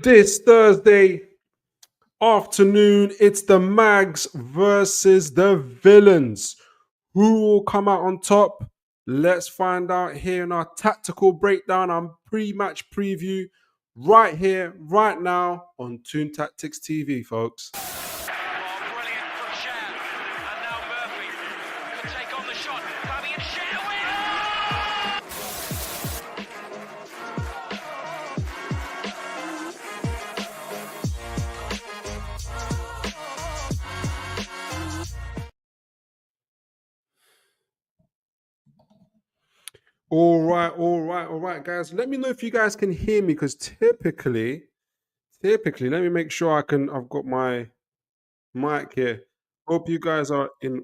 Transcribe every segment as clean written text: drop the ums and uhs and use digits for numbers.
This Thursday afternoon, it's the Mags versus the Villains. Who will come out on top? Let's find out here in our tactical breakdown and pre-match preview right here, right now on Toon Tactics TV, folks. Brilliant from Sham. And now Murphy could take on the shot. Fabian Sham All right, guys. Let me know if you guys can hear me because typically, let me make sure I've got my mic here. Hope you guys are in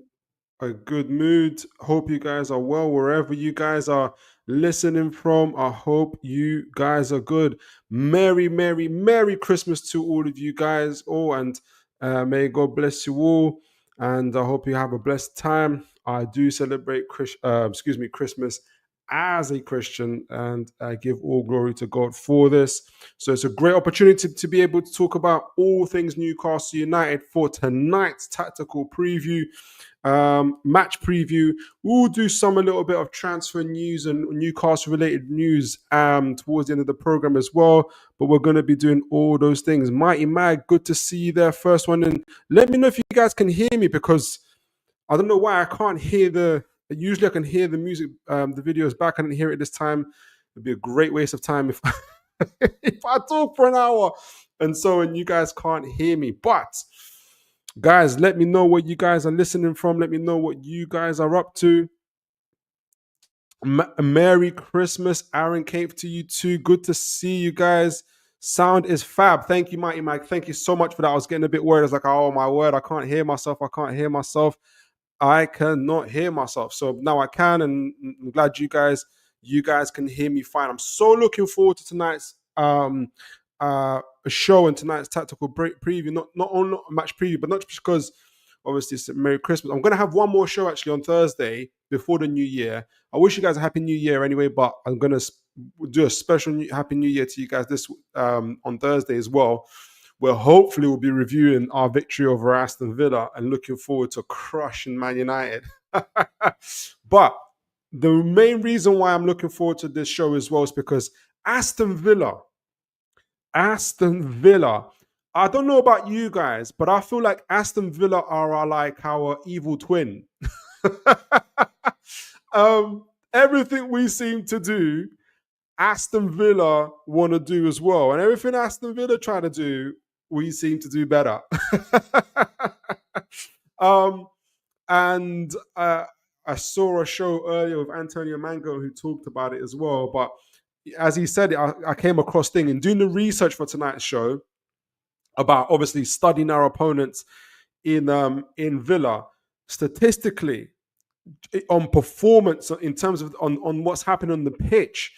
a good mood. Hope you guys are well wherever you guys are listening from. I hope you guys are good. Merry Christmas to all of you guys. Oh, and may God bless you all. And I hope you have a blessed time. I do celebrate Christmas as a Christian, and I give all glory to God for this. So it's a great opportunity to be able to talk about all things Newcastle United for tonight's tactical preview, match preview. We'll do a little bit of transfer news and Newcastle related news towards the end of the program as well. But we're going to be doing all those things. Mighty Mag, good to see you there. First one, and let me know if you guys can hear me because I don't know why I can't hear usually I can hear the music, the videos back. I didn't hear it this time. It'd be a great waste of time if if I talk for an hour and you guys can't hear me. But guys, let me know what you guys are listening from. Let me know what you guys are up to. Merry Christmas, Aaron Cape to you too. Good to see you guys. Sound is fab. Thank you, Mighty Mike. Thank you so much for that. I was getting a bit worried. I was like, oh my word, I can't hear myself. I cannot hear myself. So now I can, and I'm glad you guys can hear me fine. I'm so looking forward to tonight's show and tonight's tactical preview. Not only match preview, but not just because obviously it's Merry Christmas. I'm gonna have one more show actually on Thursday before the New Year. I wish you guys a Happy New Year anyway, but I'm gonna do a special Happy New Year to you guys this on Thursday as well, where hopefully we'll be reviewing our victory over Aston Villa and looking forward to crushing Man United. But the main reason why I'm looking forward to this show as well is because Aston Villa, I don't know about you guys, but I feel like Aston Villa are like our evil twin. Everything we seem to do, Aston Villa want to do as well. And everything Aston Villa try to do, we seem to do better. I saw a show earlier with Antonio Mango who talked about it as well. But as he said it, I came across thing and doing the research for tonight's show about obviously studying our opponents in Villa statistically on performance in terms of on what's happening on the pitch.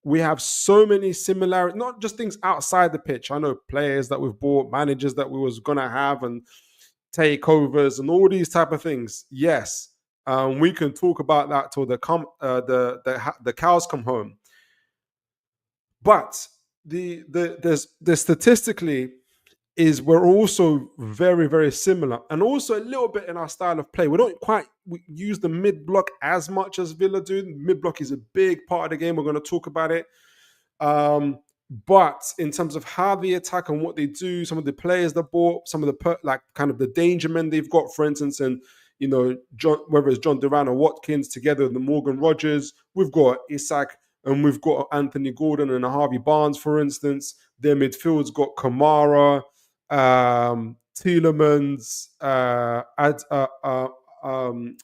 We have so many similarities, not just things outside the pitch. I know players that we've bought, managers that we was going to have and takeovers and all these type of things. Yes, we can talk about that till the cows come home. But the statistically is we're also very, very similar, and also a little bit in our style of play. We don't quite use the mid-block as much as Villa do. Mid-block is a big part of the game. We're going to talk about it. But in terms of how they attack and what they do, some of the players they bought, some of the kind of the danger men they've got, for instance, and whether it's John Duran or Watkins together with the Morgan Rogers, we've got Isak and we've got Anthony Gordon and Harvey Barnes, for instance. Their midfield's got Kamara, Tielemans,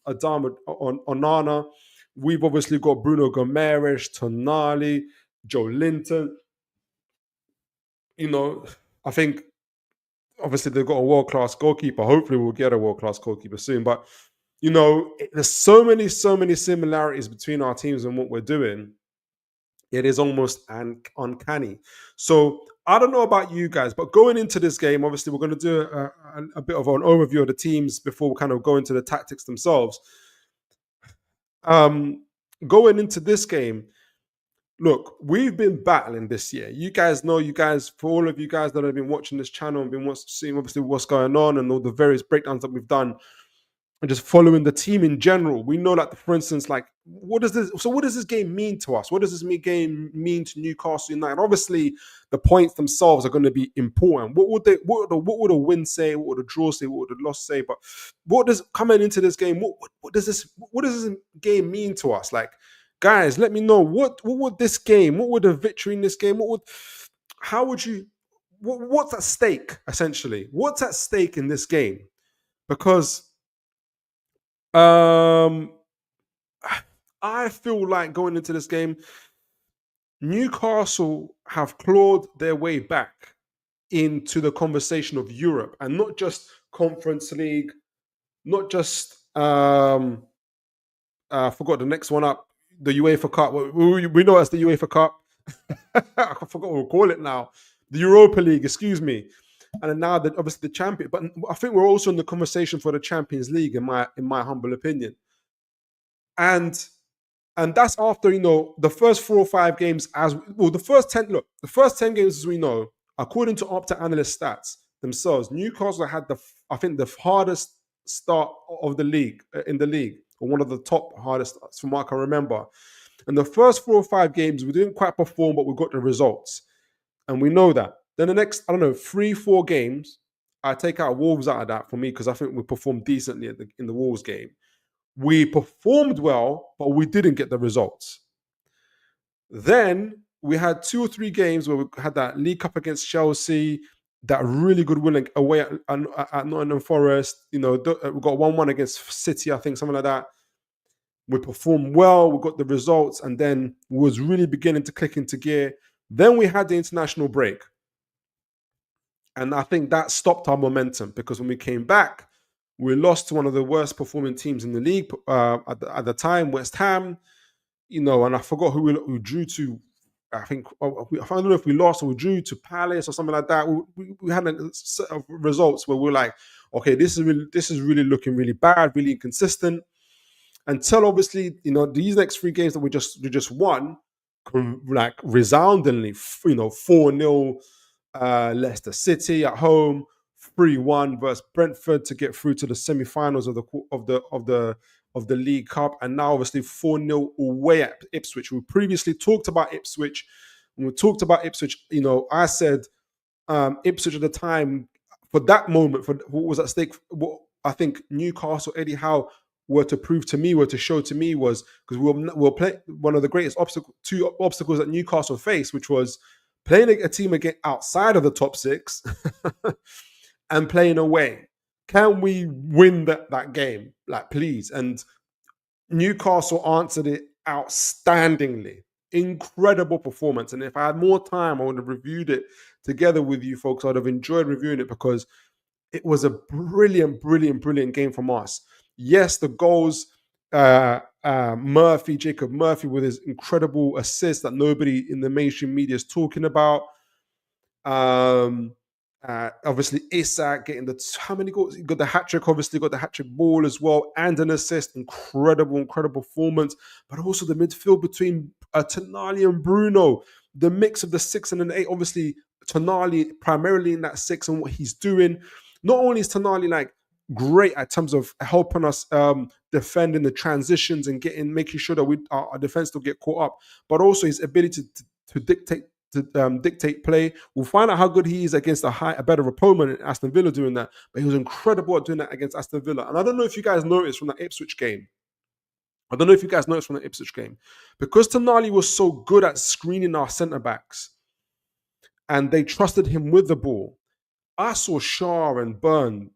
Adama Onana. We've obviously got Bruno Gomes, Tonali, Joelinton. I think obviously they've got a world-class goalkeeper. Hopefully we'll get a world-class goalkeeper soon. But, there's so many similarities between our teams and what we're doing. It is almost uncanny. So I don't know about you guys, but going into this game, obviously we're going to do a bit of an overview of the teams before we kind of go into the tactics themselves. Going into this game, look, we've been battling this year. You guys know, for all of you guys that have been watching this channel and been seeing obviously what's going on and all the various breakdowns that we've done and just following the team in general, we know, like, for instance, like, what does this game mean to us? What does this game mean to Newcastle United? Obviously, the points themselves are going to be important. What would a win say? What would a draw say? What would a loss say? But what does coming into this game? What does this game mean to us? Like, guys, let me know what would this game? What would a victory in this game? How would you? What's at stake essentially? What's at stake in this game? Because I feel like going into this game, Newcastle have clawed their way back into the conversation of Europe, and not just Conference League, not just I forgot the next one up, the UEFA Cup. We know as the UEFA Cup. I forgot what we call it now. The Europa League, excuse me. And then now that obviously the champion, but I think we're also in the conversation for the Champions League, in my humble opinion. And that's after, the first 4 or 5 games, the first 10 games, as we know, according to Opta Analyst stats themselves, Newcastle had the hardest start of the league, in the league, or one of the top hardest from what I can remember. And the first 4 or 5 games, we didn't quite perform, but we got the results. And we know that. Then the next, 3-4 games, I take out Wolves out of that for me, because I think we performed decently in the Wolves game. We performed well, but we didn't get the results. Then we had 2 or 3 games where we had that League Cup against Chelsea, that really good win away at Nottingham Forest. We got 1-1 against City, I think, something like that. We performed well, we got the results, and then was really beginning to click into gear. Then we had the international break. And I think that stopped our momentum, because when we came back, we lost to one of the worst performing teams in the league at the time, West Ham. And I forgot who we drew to. I don't know if we lost or we drew to Palace or something like that. We had a set of results where we're like, okay, this is really looking really bad, really inconsistent. Until obviously, these next 3 games that we just won, like resoundingly, 4-0 Leicester City at home, 3-1 versus Brentford to get through to the semi-finals of the League Cup, and now obviously 4-0 away at Ipswich. We previously talked about Ipswich. When we talked about Ipswich, I said Ipswich at the time, for that moment, for what was at stake, what I think Newcastle, Eddie Howe were to show to me was, because we'll play one of the greatest two obstacles that Newcastle faced, which was playing a team again outside of the top 6 and playing away. Can we win that game? Like, please. And Newcastle answered it outstandingly. Incredible performance. And if I had more time, I would have reviewed it together with you folks. I'd have enjoyed reviewing it, because it was a brilliant, brilliant, brilliant game from us. Yes, the goals, Jacob Murphy with his incredible assist that nobody in the mainstream media is talking about. Obviously, Isak getting how many goals? He got the hat-trick, obviously got the hat-trick ball as well, and an assist. Incredible performance. But also the midfield between Tonali and Bruno, the mix of the 6 and an 8. Obviously, Tonali primarily in that 6 and what he's doing. Not only is Tonali like great at terms of helping us defend the transitions and making sure that our defense don't get caught up, but also his ability to dictate play. We'll find out how good he is against a better opponent in Aston Villa doing that, but he was incredible at doing that against Aston Villa. And I don't know if you guys noticed from that Ipswich game, because Tonali was so good at screening our centre-backs and they trusted him with the ball. I saw Shaw and Byrne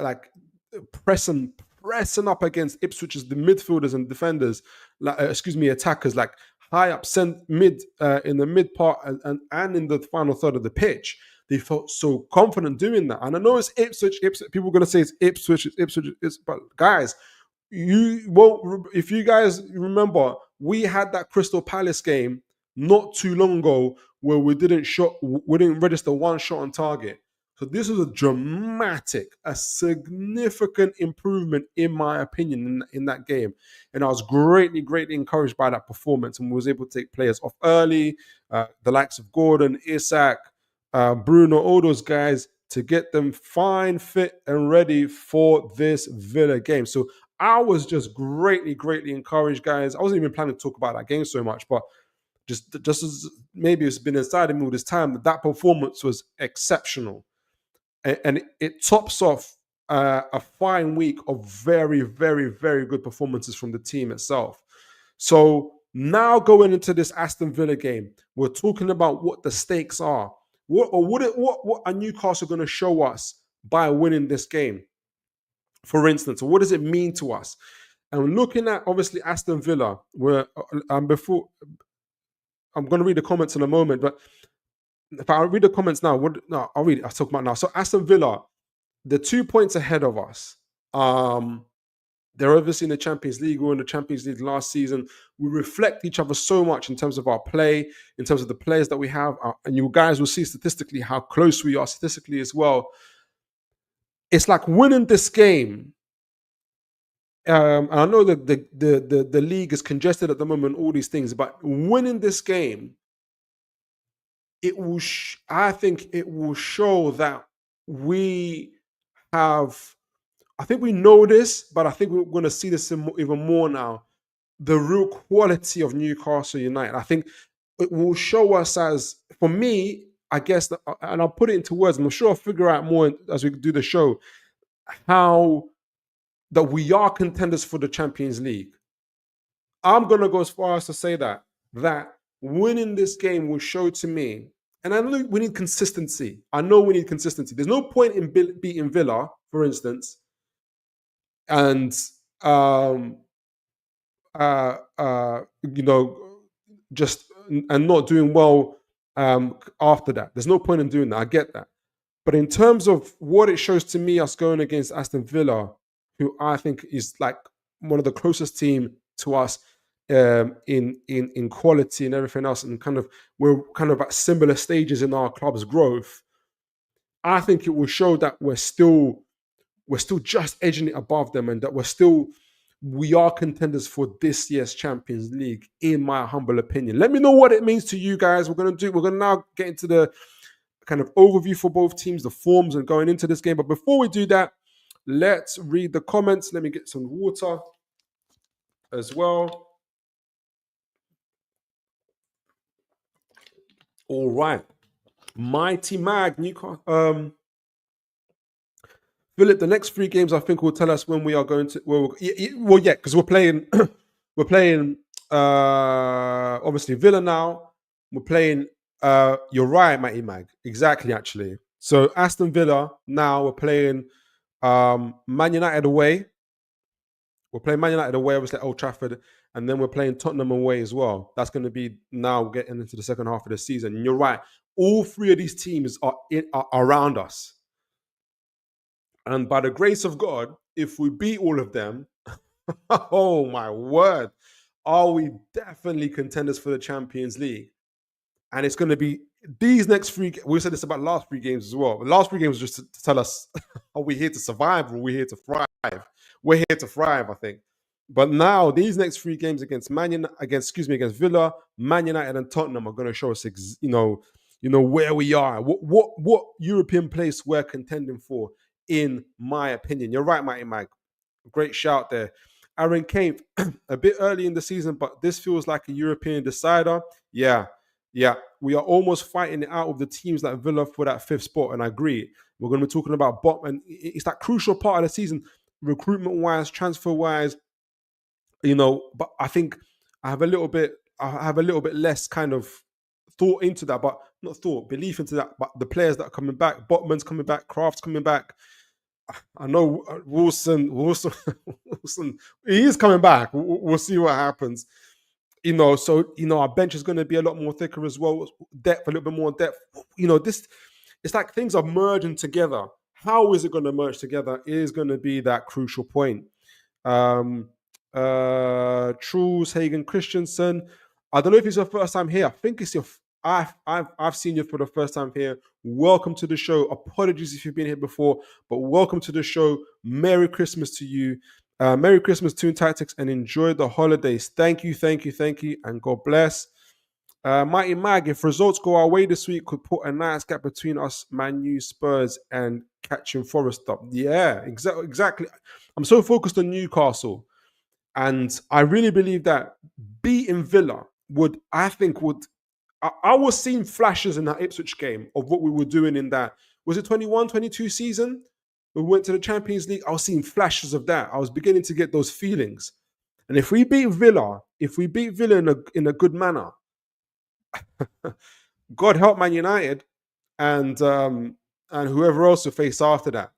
like pressing up against Ipswich's the midfielders and defenders, attackers, like high up mid in the mid part and in the final third of the pitch. They felt so confident doing that. And I know it's Ipswich. People are going to say it's Ipswich, but guys, if you guys remember, we had that Crystal Palace game not too long ago where we didn't register 1 shot on target. So this was a significant improvement, in my opinion, in that game. And I was greatly, greatly encouraged by that performance, and was able to take players off early, the likes of Gordon, Isak, Bruno, all those guys, to get them fine, fit, and ready for this Villa game. So I was just greatly, greatly encouraged, guys. I wasn't even planning to talk about that game so much, but just as maybe it's been inside of me all this time, that performance was exceptional. And it tops off a fine week of very, very, very good performances from the team itself. So now going into this Aston Villa game, we're talking about what the stakes are. What are Newcastle going to show us by winning this game? For instance, what does it mean to us? And looking at obviously Aston Villa, where before I'm going to read the comments in a moment, but if I read the comments now, I'll read it. I'll talk about it now. So Aston Villa, they're 2 points ahead of us. They're obviously in the Champions League. We were in the Champions League last season. We reflect each other so much in terms of our play, in terms of the players that we have. And you guys will see statistically how close we are statistically as well. It's like winning this game. And I know that the league is congested at the moment, all these things, but winning this game, it will. I think it will show that we have. I think we know this, but I think we're going to see this even more now. The real quality of Newcastle United. I think it will show us as, for me, I guess, and I'll put it into words. I'm sure I'll figure out more as we do the show, how that we are contenders for the Champions League. I'm going to go as far as to say that winning this game will show to me, and I know we need consistency. I know we need consistency. There's no point in beating Villa, for instance, and just and not doing well after that. There's no point in doing that. I get that. But in terms of what it shows to me, us going against Aston Villa, who I think is like one of the closest team to us in quality and everything else, and we're kind of at similar stages in our club's growth. I think it will show that we're still just edging it above them, and that we are contenders for this year's Champions League, in my humble opinion. Let me know what it means to you guys. We're going to now get into the kind of overview for both teams, the forms, and going into this game. But before we do that, let's read the comments. Let me get some water as well. All right. Mighty Mag, Newcastle. Philip, the next 3 games I think will tell us when we are going to. Because we're playing. We're playing. Obviously Villa now. We're playing. You're right, Mighty Mag. Exactly, actually. So Aston Villa now. We're playing Man United away. We're playing Man United away, obviously at Old Trafford, and then we're playing Tottenham away as well. That's going to be now getting into the second half of the season. And you're right. All 3 of these teams are around us. And by the grace of God, if we beat all of them, oh my word, are we definitely contenders for the Champions League? And it's going to be these next 3. We said this about the last 3 games as well. The last 3 games just to tell us, are we here to survive or are we here to thrive? We're here to thrive, I think. But now these next 3 games against Villa, Man United, and Tottenham are going to show us, where we are, what European place we're contending for. In my opinion, you're right, Mighty Mag. Great shout there. Aaron Kane, a bit early in the season, but this feels like a European decider. Yeah. We are almost fighting it out with the teams like Villa for that 5th spot, and I agree. We're going to be talking about bottom, and it's that crucial part of the season, recruitment-wise, transfer-wise. But I think I have a little bit less kind of thought into that, but not thought, belief into that. But the players that are coming back, Botman's coming back, Kraft's coming back. I know Wilson, he is coming back. We'll see what happens. So our bench is going to be a lot more thicker as well. Depth, a little bit more depth. It's like things are merging together. How is it going to merge together is going to be that crucial point. Truls Hagen Christensen. I don't know if it's your first time here. I think it's I've seen you for the first time here. Welcome to the show. Apologies if you've been here before, but welcome to the show. Merry Christmas to you. Merry Christmas, Toon Tactics, and enjoy the holidays. Thank you, and God bless. Mighty Mag, if results go our way this week, could put a nice gap between us, Man U, Spurs, and catching Forest up. Yeah, exactly. I'm so focused on Newcastle, and I really believe that beating Villa would. I was seeing flashes in that Ipswich game of what we were doing in that. Was it 21-22 season? We went to the Champions League. I was seeing flashes of that. I was beginning to get those feelings. And if we beat Villa in a good manner, God help Man United and whoever else to face after that.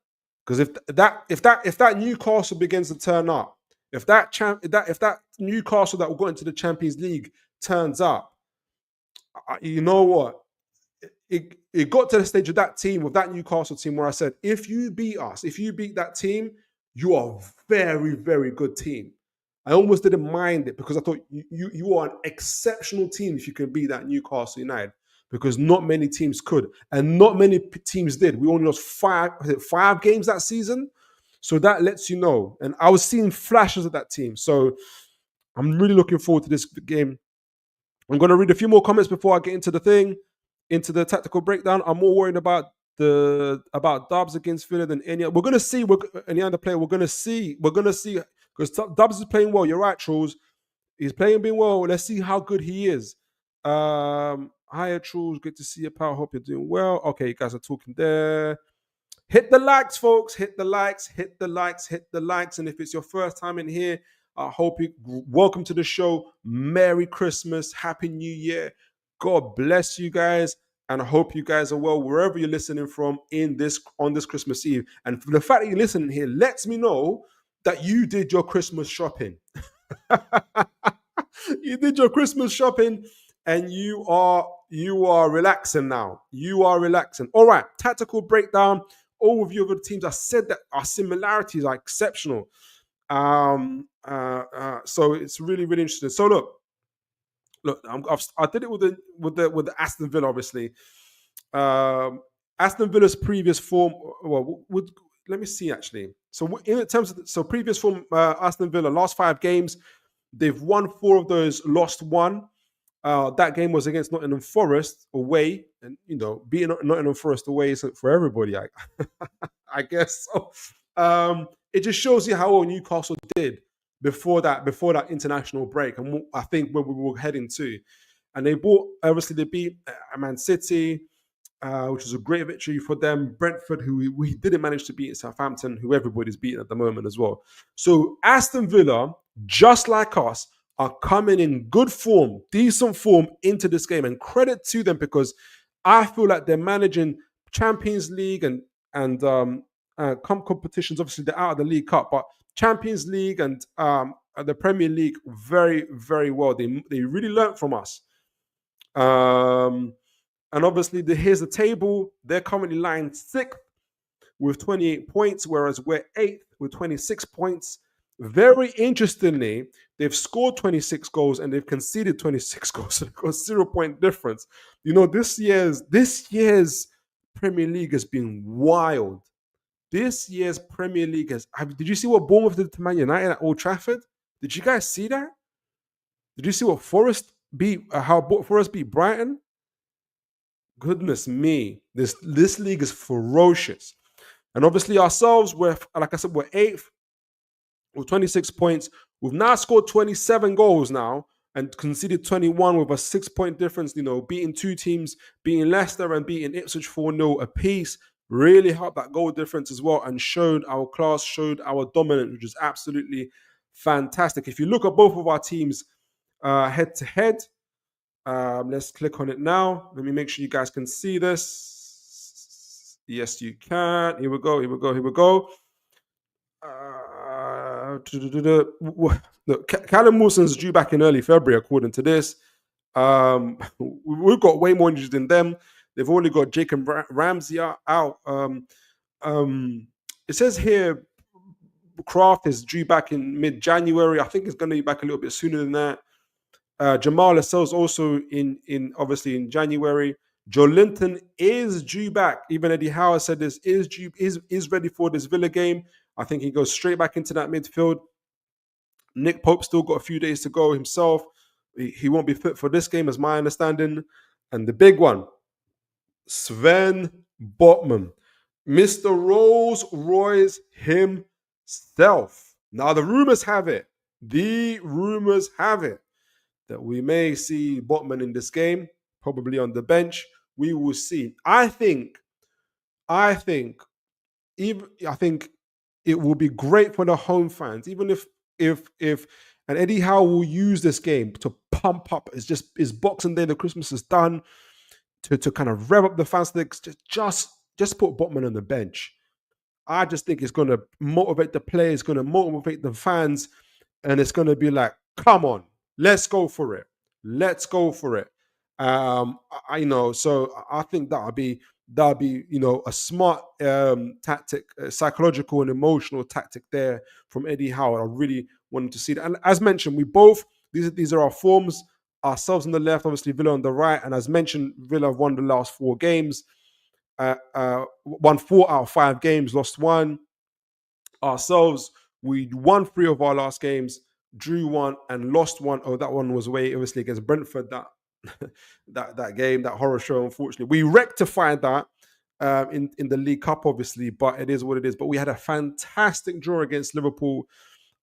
Because if that Newcastle begins to turn up, if that Newcastle that will go into the Champions League turns up, you know what? It got to the stage of that team, with that Newcastle team, where I said, if you beat us, if you beat that team, you are a very, very good team. I almost didn't mind it because I thought you are an exceptional team if you can beat that Newcastle United, because not many teams could, and not many teams did. We only lost five games that season. So that lets you know. And I was seeing flashes of that team. So I'm really looking forward to this game. I'm going to read a few more comments before I get into the tactical breakdown. I'm more worried about Dubs against Villa than any. We're going to see any other player. We're going to see because Dubs is playing well. You're right, Trulls. He's playing well. Let's see how good he is. Hiya, Trulls. Good to see you, pal. Hope you're doing well. Okay, you guys are talking there. Hit the likes, folks. Hit the likes. And if it's your first time in here, I hope you welcome to the show. Merry Christmas. Happy New Year. God bless you guys. And I hope you guys are well wherever you're listening from on this Christmas Eve. And the fact that you're listening here lets me know that you did your Christmas shopping. You did your Christmas shopping and you are relaxing now. You are relaxing. All right, tactical breakdown. Overview of the teams. I said that our similarities are exceptional. So it's really, really interesting. So look, I did it with the Aston Villa, obviously. Aston Villa's previous form. Well, let me see actually. So in terms of previous form, Aston Villa last 5 games, they've won 4 of those, lost 1. That game was against Nottingham Forest away, and beating Nottingham Forest away isn't for everybody. I guess so. It just shows you how well Newcastle did before that international break, and I think where we were heading to. And they beat Man City, which was a great victory for them. Brentford, who we didn't manage to beat in Southampton, who everybody's beating at the moment as well. So Aston Villa, just like us, are coming in good form, decent form into this game, and credit to them, because I feel like they're managing Champions League and competitions. Obviously, they're out of the League Cup, but Champions League and the Premier League very, very well. They really learnt from us. And obviously, here's the table. They're currently lying 6th with 28 points, whereas we're 8th with 26 points. Very interestingly, they've scored 26 goals and they've conceded 26 goals. So they've got a 0-point difference. This year's Premier League has been wild. This year's Premier League did you see what Bournemouth did to Man United at Old Trafford? Did you guys see that? Did you see what Forest how Forest beat Brighton? Goodness me, this league is ferocious. And obviously ourselves, like I said, we're 8th with 26 points. We've now scored 27 goals now and conceded 21 with a 6-point difference, beating 2 teams, beating Leicester and beating Ipswich 4-0 apiece. Really helped that goal difference as well, and showed our class, showed our dominance, which is absolutely fantastic. If you look at both of our teams head to head, let's click on it now. Let me make sure you guys can see this. Yes, you can. Here we go. Look, Callum Wilson's due back in early February, according to this. We've got way more injuries than them. They've only got Jacob Ramsey out. It says here Kraft is due back in mid-January. I think it's going to be back a little bit sooner than that. Jamal Lascelles also in obviously in January. Joelinton is due back. Even Eddie Howe said this is ready for this Villa game. I think he goes straight back into that midfield. Nick Pope still got a few days to go himself. He won't be fit for this game, as my understanding. And the big one, Sven Botman, Mr. Rolls Royce himself. Now the rumors have it that we may see Botman in this game, probably on the bench. We will see. I think it will be great for the home fans, even if and Eddie Howe will use this game to pump up. It's Boxing Day, the Christmas is done, to kind of rev up the fans. Just put Botman on the bench. I just think it's going to motivate the players, going to motivate the fans, and it's going to be like, come on, let's go for it. Let's go for it. So I think that'll be a smart tactic, psychological and emotional tactic there from Eddie Howe. I really wanted to see that. And as mentioned, these are our forms. Ourselves on the left, obviously Villa on the right, and as mentioned, Villa have won the last 4 games. Won 4 out of 5 games, lost 1. Ourselves, we won 3 of our last games, drew 1 and lost 1. Oh, that one was away, obviously, against Brentford. That game, that horror show. Unfortunately, we rectified that in the League Cup, obviously, but it is what it is. But we had a fantastic draw against Liverpool.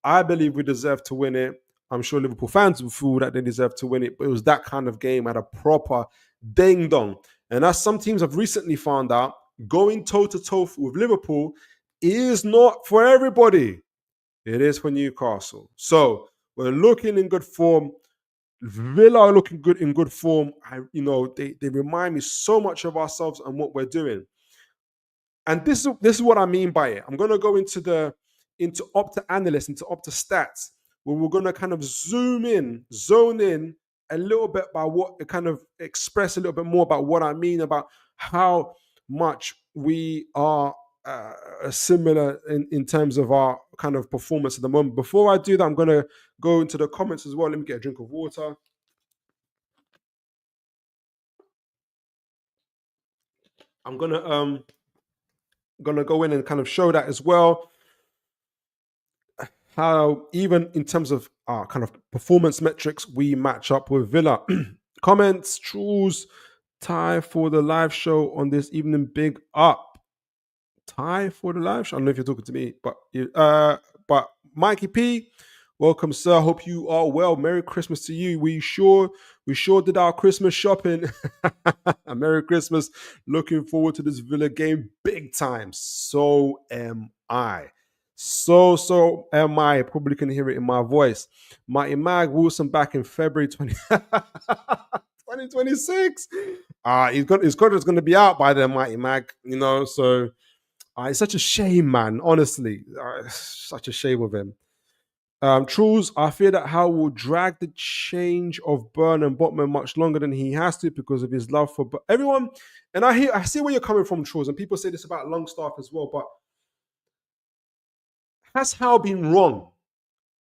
I believe we deserve to win it. I'm sure Liverpool fans will feel that they deserve to win it, but it was that kind of game at a proper ding dong. And as some teams have recently found out, going toe-to-toe with Liverpool is not for everybody. It is for Newcastle. So we're looking in good form. Villa are looking good in good form. They remind me so much of ourselves and what we're doing. And this is what I mean by it. I'm going to go into Opta Analyst, into Opta Stats, where we're going to kind of zone in a little bit by what kind of express a little bit more about what I mean about how much we are similar in terms of our kind of performance at the moment. Before I do that, I'm going to go into the comments as well. Let me get a drink of water. I'm gonna go in and kind of show that as well. How even in terms of our kind of performance metrics, we match up with Villa. Comments, Truls, tie for the live show on this evening. Big up. Tie for the live show. I don't know if you're talking to me, but Mikey P, welcome, sir. Hope you are well. Merry Christmas to you. We sure did our Christmas shopping. Merry Christmas. Looking forward to this Villa game big time. So am I. So am I. Probably can hear it in my voice. Mighty Mag Wilson back in February 2026. His contract's going to be out by then, Mighty Mag. So it's such a shame, man. Honestly, such a shame with him. Truls, I fear that Howe will drag the change of Burn and Botman much longer than he has to because of his love for everyone. And I see where you're coming from, Truls, and people say this about Longstaff as well. But has Howe been wrong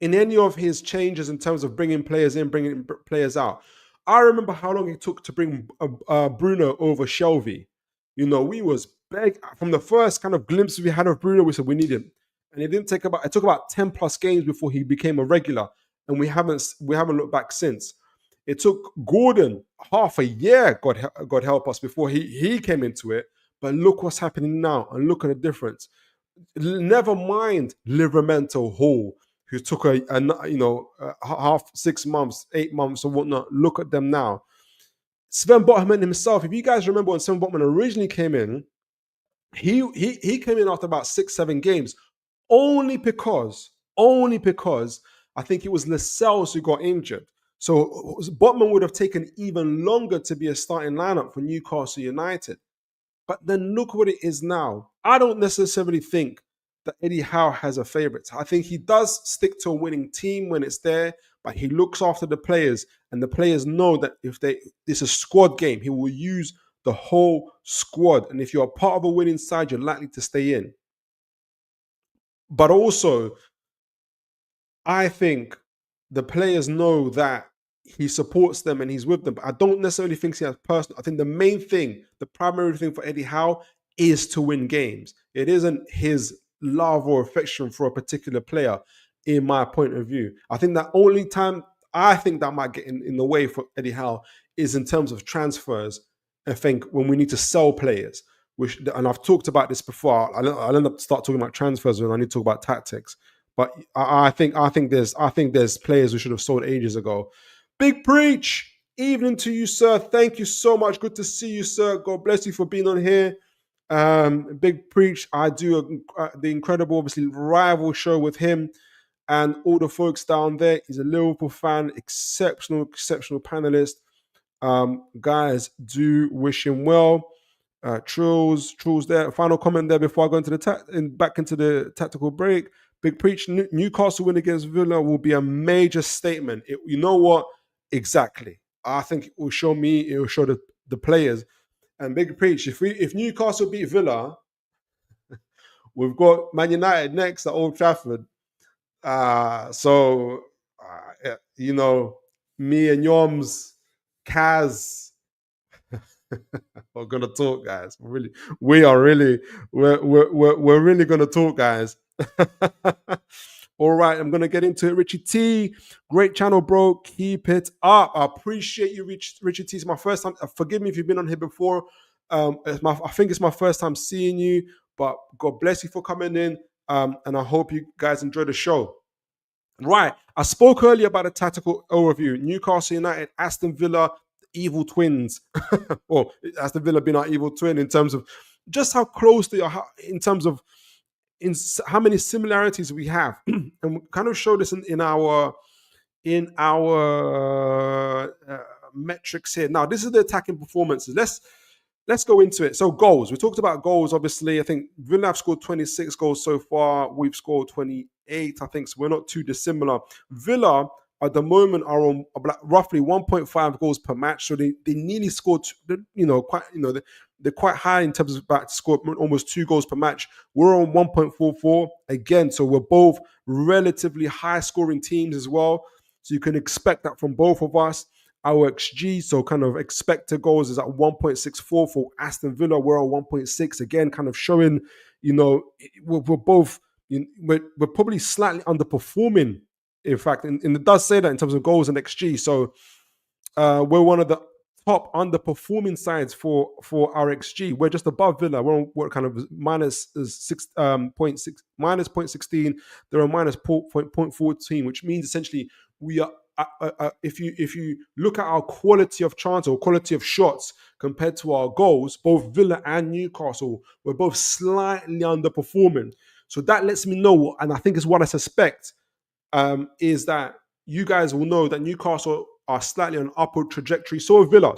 in any of his changes in terms of bringing players in, bringing players out? I remember how long it took to bring Bruno over Shelby. We was beg from the first kind of glimpse we had of Bruno. We said we need him, and it took about 10 plus games before he became a regular, and we haven't looked back since. It took Gordon half a year, God help us, before he came into it. But look what's happening now, and look at the difference. Never mind Livramento Hall, who took a half 6 months, 8 months, or whatnot. Look at them now. Sven Botman himself, if you guys remember when Sven Botman originally came in, he came in after about 6-7 games, only because I think it was Lascelles who got injured. So Botman would have taken even longer to be a starting lineup for Newcastle United. But then look what it is now. I don't necessarily think that Eddie Howe has a favourite. I think he does stick to a winning team when it's there, but he looks after the players, and the players know that if it's a squad game, he will use the whole squad. And if you're a part of a winning side, you're likely to stay in. But also, I think the players know that he supports them and he's with them. But I don't necessarily think he has personal. I think the main thing, the primary thing for Eddie Howe is to win games. It isn't his love or affection for a particular player, in my point of view. I think that only time I think that might get in the way for Eddie Howe is in terms of transfers. I think when we need to sell players, which, and I've talked about this before. I'll end up start talking about transfers when I need to talk about tactics. But I think there's players who should have sold ages ago. Big Preach, evening to you, sir. Thank you so much. Good to see you, sir. God bless you for being on here. Big Preach, I do the incredible, obviously, rival show with him and all the folks down there. He's a Liverpool fan, exceptional panelist. Guys, do wish him well. Trills there. Final comment there before I go into back into the tactical break. Big Preach, Newcastle win against Villa will be a major statement. You know what? Exactly. I think it will show the players. And Big Preach, if Newcastle beat Villa, we've got Man United next at Old Trafford. You know, me and Yoms, Kaz, we're gonna talk, guys. We're really gonna talk, guys. All right, I'm gonna get into it. Richie T, great channel, bro. Keep it up. I appreciate you, Richie T. It's my first time. Forgive me if you've been on here before. I think it's my first time seeing you, but God bless you for coming in. And I hope you guys enjoy the show. Right, I spoke earlier about a tactical overview. Newcastle United, Aston Villa, evil twins. Or Aston Villa being our evil twin in terms of just how close they are, in terms of how many similarities we have. And we kind of show this in our metrics here. Now, this is the attacking performances. Let's go into it. So goals. We talked about goals, obviously. I think Villa have scored 26 goals so far. We've scored 28, I think. So we're not too dissimilar. Villa, at the moment, are on roughly 1.5 goals per match. So they nearly scored, they're quite high in terms of about to score almost 2 goals per match. We're on 1.44 again. So we're both relatively high scoring teams as well. So you can expect that from both of us. Our XG, so kind of expected goals, is at 1.64 for Aston Villa. We're on 1.6 again, kind of showing, we're both, we're probably slightly underperforming. In fact, and it does say that in terms of goals and XG. So we're one of the top underperforming sides for our XG. We're just above Villa. We're kind of minus 0.16. They're on minus 0.14, which means essentially we are. If you look at our quality of chance or quality of shots compared to our goals, both Villa and Newcastle were both slightly underperforming. So that lets me know, and I think is what I suspect, is that you guys will know that Newcastle are slightly on an upward trajectory. So Villa,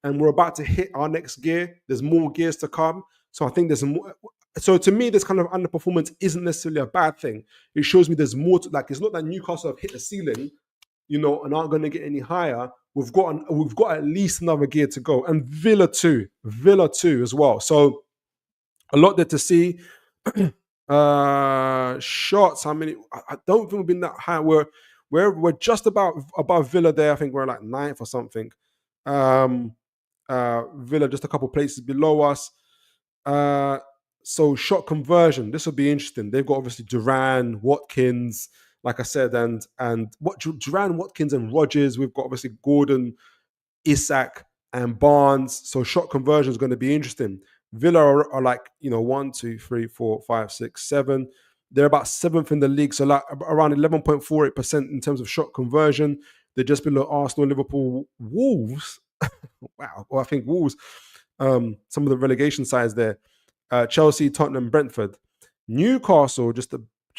and we're about to hit our next gear. There's more gears to come. So I think there's more. So to me, this kind of underperformance isn't necessarily a bad thing. It shows me there's more to, like, it's not that Newcastle have hit the ceiling, and aren't going to get any higher. We've got at least another gear to go, and Villa too as well. So a lot there to see. Shots, how many? I don't think we've been that high. We're just about above Villa there. I think we're like 9th or something. Villa just a couple places below us. So shot conversion, this will be interesting. They've got obviously Duran, Watkins, like I said, and Duran, Watkins, and Rodgers. We've got obviously Gordon, Isak, and Barnes. So shot conversion is going to be interesting. Villa are like 1, 2, 3, 4, 5, 6, 7. They're about 7th in the league, so like around 11.48% in terms of shot conversion. They're just below Arsenal, Liverpool, Wolves. Wow, well, I think Wolves. Some of the relegation sides there. Chelsea, Tottenham, Brentford, Newcastle, just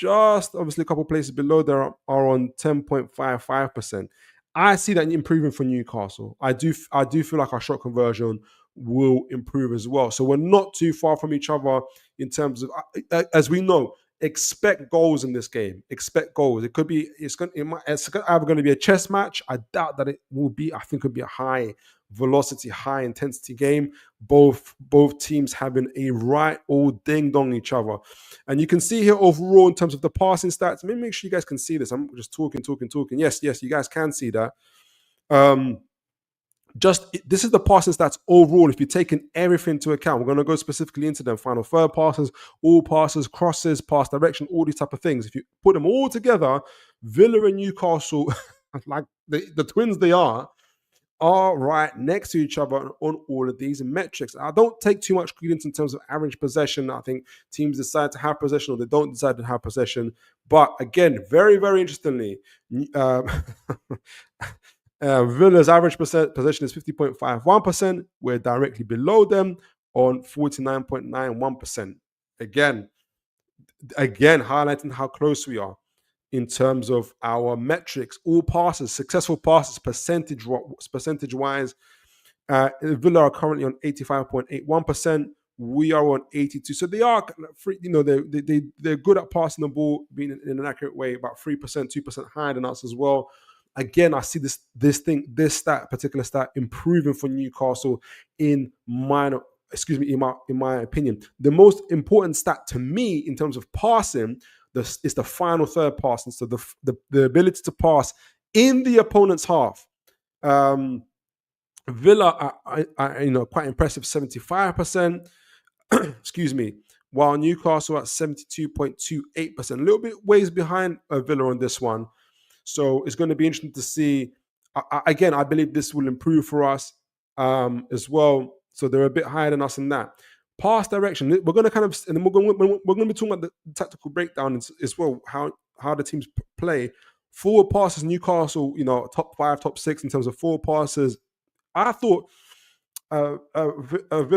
obviously a couple places below there are on 10.55%. I see that improving for Newcastle. I do feel like our shot conversion will improve as well. So we're not too far from each other in terms of, as we know, expect goals in this game. Expect goals. It's either going to be a chess match. I doubt that it will be. I think it'll be a high velocity, high intensity game. Both teams having a right old ding dong each other. And you can see here overall in terms of the passing stats. Maybe make sure you guys can see this. I'm just talking. Yes, you guys can see that. This is the passing stats overall. If you're taking everything into account, we're going to go specifically into them: final third passes, all passes, crosses, pass direction, all these type of things. If you put them all together, Villa and Newcastle, like the twins they are right next to each other on all of these metrics. I don't take too much credence in terms of average possession. I think teams decide to have possession or they don't decide to have possession. But again, very, very interestingly, Villa's average possession is 50.51%. We're directly below them on 49.91%. Again, highlighting how close we are in terms of our metrics. All passes, successful passes, percentage-wise. Villa are currently on 85.81%. We are on 82. So they are, they're good at passing the ball, being in an accurate way, about 3%, 2% higher than us as well. Again, I see this particular stat improving for Newcastle in my opinion. The most important stat to me in terms of passing is the final third passing. So the ability to pass in the opponent's half. Villa are quite impressive, 75%. Excuse me. While Newcastle at 72.28%, a little bit ways behind Villa on this one. So it's going to be interesting to see. Again, I believe this will improve for us as well. So they're a bit higher than us in that. Pass direction. We're going to and then we're going to be talking about the tactical breakdown as well, how the teams play. Forward passes, Newcastle, top 5, top 6 in terms of forward passes. I thought Villa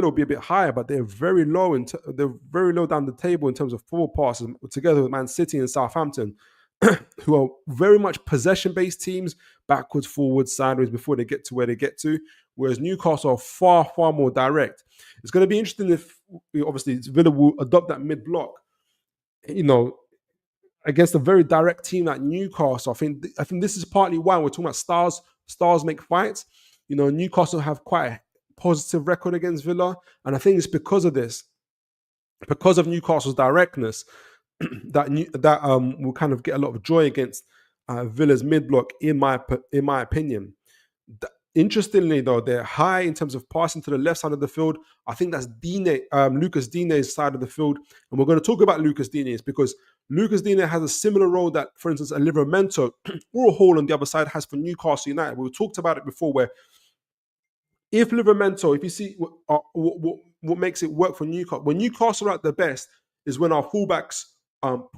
will be a bit higher, but they're very low. They're very low down the table in terms of forward passes, together with Man City and Southampton, who are very much possession-based teams, backwards, forwards, sideways, before they get to where they get to, whereas Newcastle are far, far more direct. It's going to be interesting if, obviously, Villa will adopt that mid-block, against a very direct team like Newcastle. I think this is partly why we're talking about stars make fights. Newcastle have quite a positive record against Villa, and I think it's because of this, because of Newcastle's directness, that will kind of get a lot of joy against Villa's mid-block, in my opinion. Interestingly, though, they're high in terms of passing to the left side of the field. I think that's Lucas Digne's side of the field, and we're going to talk about Lucas Digne's because Lucas Digne has a similar role that, for instance, a Livramento or a Hall on the other side has for Newcastle United. We talked about it before, where if you see what makes it work for Newcastle, when Newcastle are at their best is when our fullbacks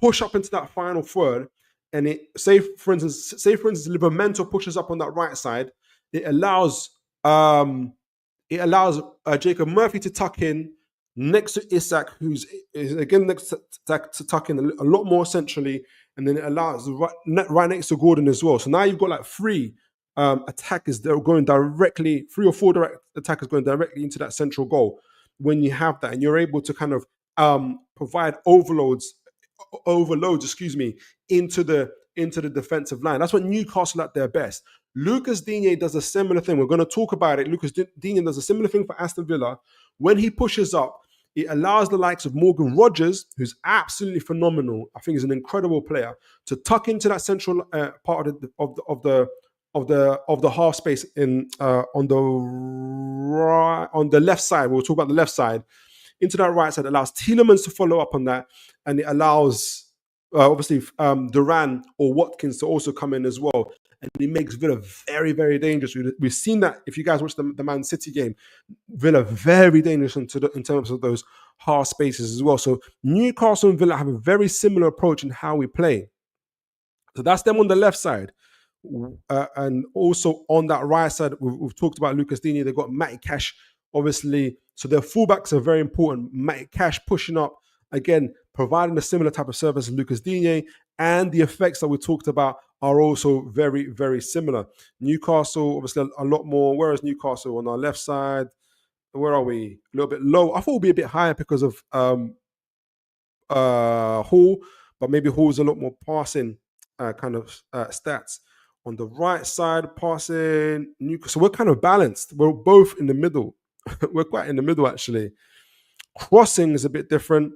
push up into that final third, and say for instance, Livramento pushes up on that right side. It allows Jacob Murphy to tuck in next to Isak, who's again next to tuck in a lot more centrally, and then it allows right next to Gordon as well. So now you've got like three attackers that are going directly, 3 or 4 direct attackers going directly into that central goal. When you have that, and you're able to kind of provide overloads, into the defensive line. That's what Newcastle at their best. Lucas Digne does a similar thing. We're going to talk about it. Lucas Digne does a similar thing for Aston Villa. When he pushes up, it allows the likes of Morgan Rogers, who's absolutely phenomenal, I think he's an incredible player, to tuck into that central part of the half space on the left side. We'll talk about the left side. Into that right side, allows Tielemans to follow up on that, and it allows obviously Duran or Watkins to also come in as well, and it makes Villa very, very dangerous. We've seen that if you guys watch the Man City game, Villa very dangerous in terms of those half spaces as well. So Newcastle and Villa have a very similar approach in how we play. So that's them on the left side. And also on that right side, we've talked about Lucas Digne. They've got Matty Cash, obviously. So their fullbacks are very important. Matty Cash pushing up, again, providing a similar type of service as Lucas Digne. And the effects that we talked about are also very, very similar. Newcastle, obviously, a lot more. Where is Newcastle on our left side? Where are we? A little bit low. I thought we'd be a bit higher because of Hall, but maybe Hall's a lot more passing stats. On the right side, passing Newcastle. So we're kind of balanced. We're both in the middle. We're quite in the middle, actually. Crossing is a bit different.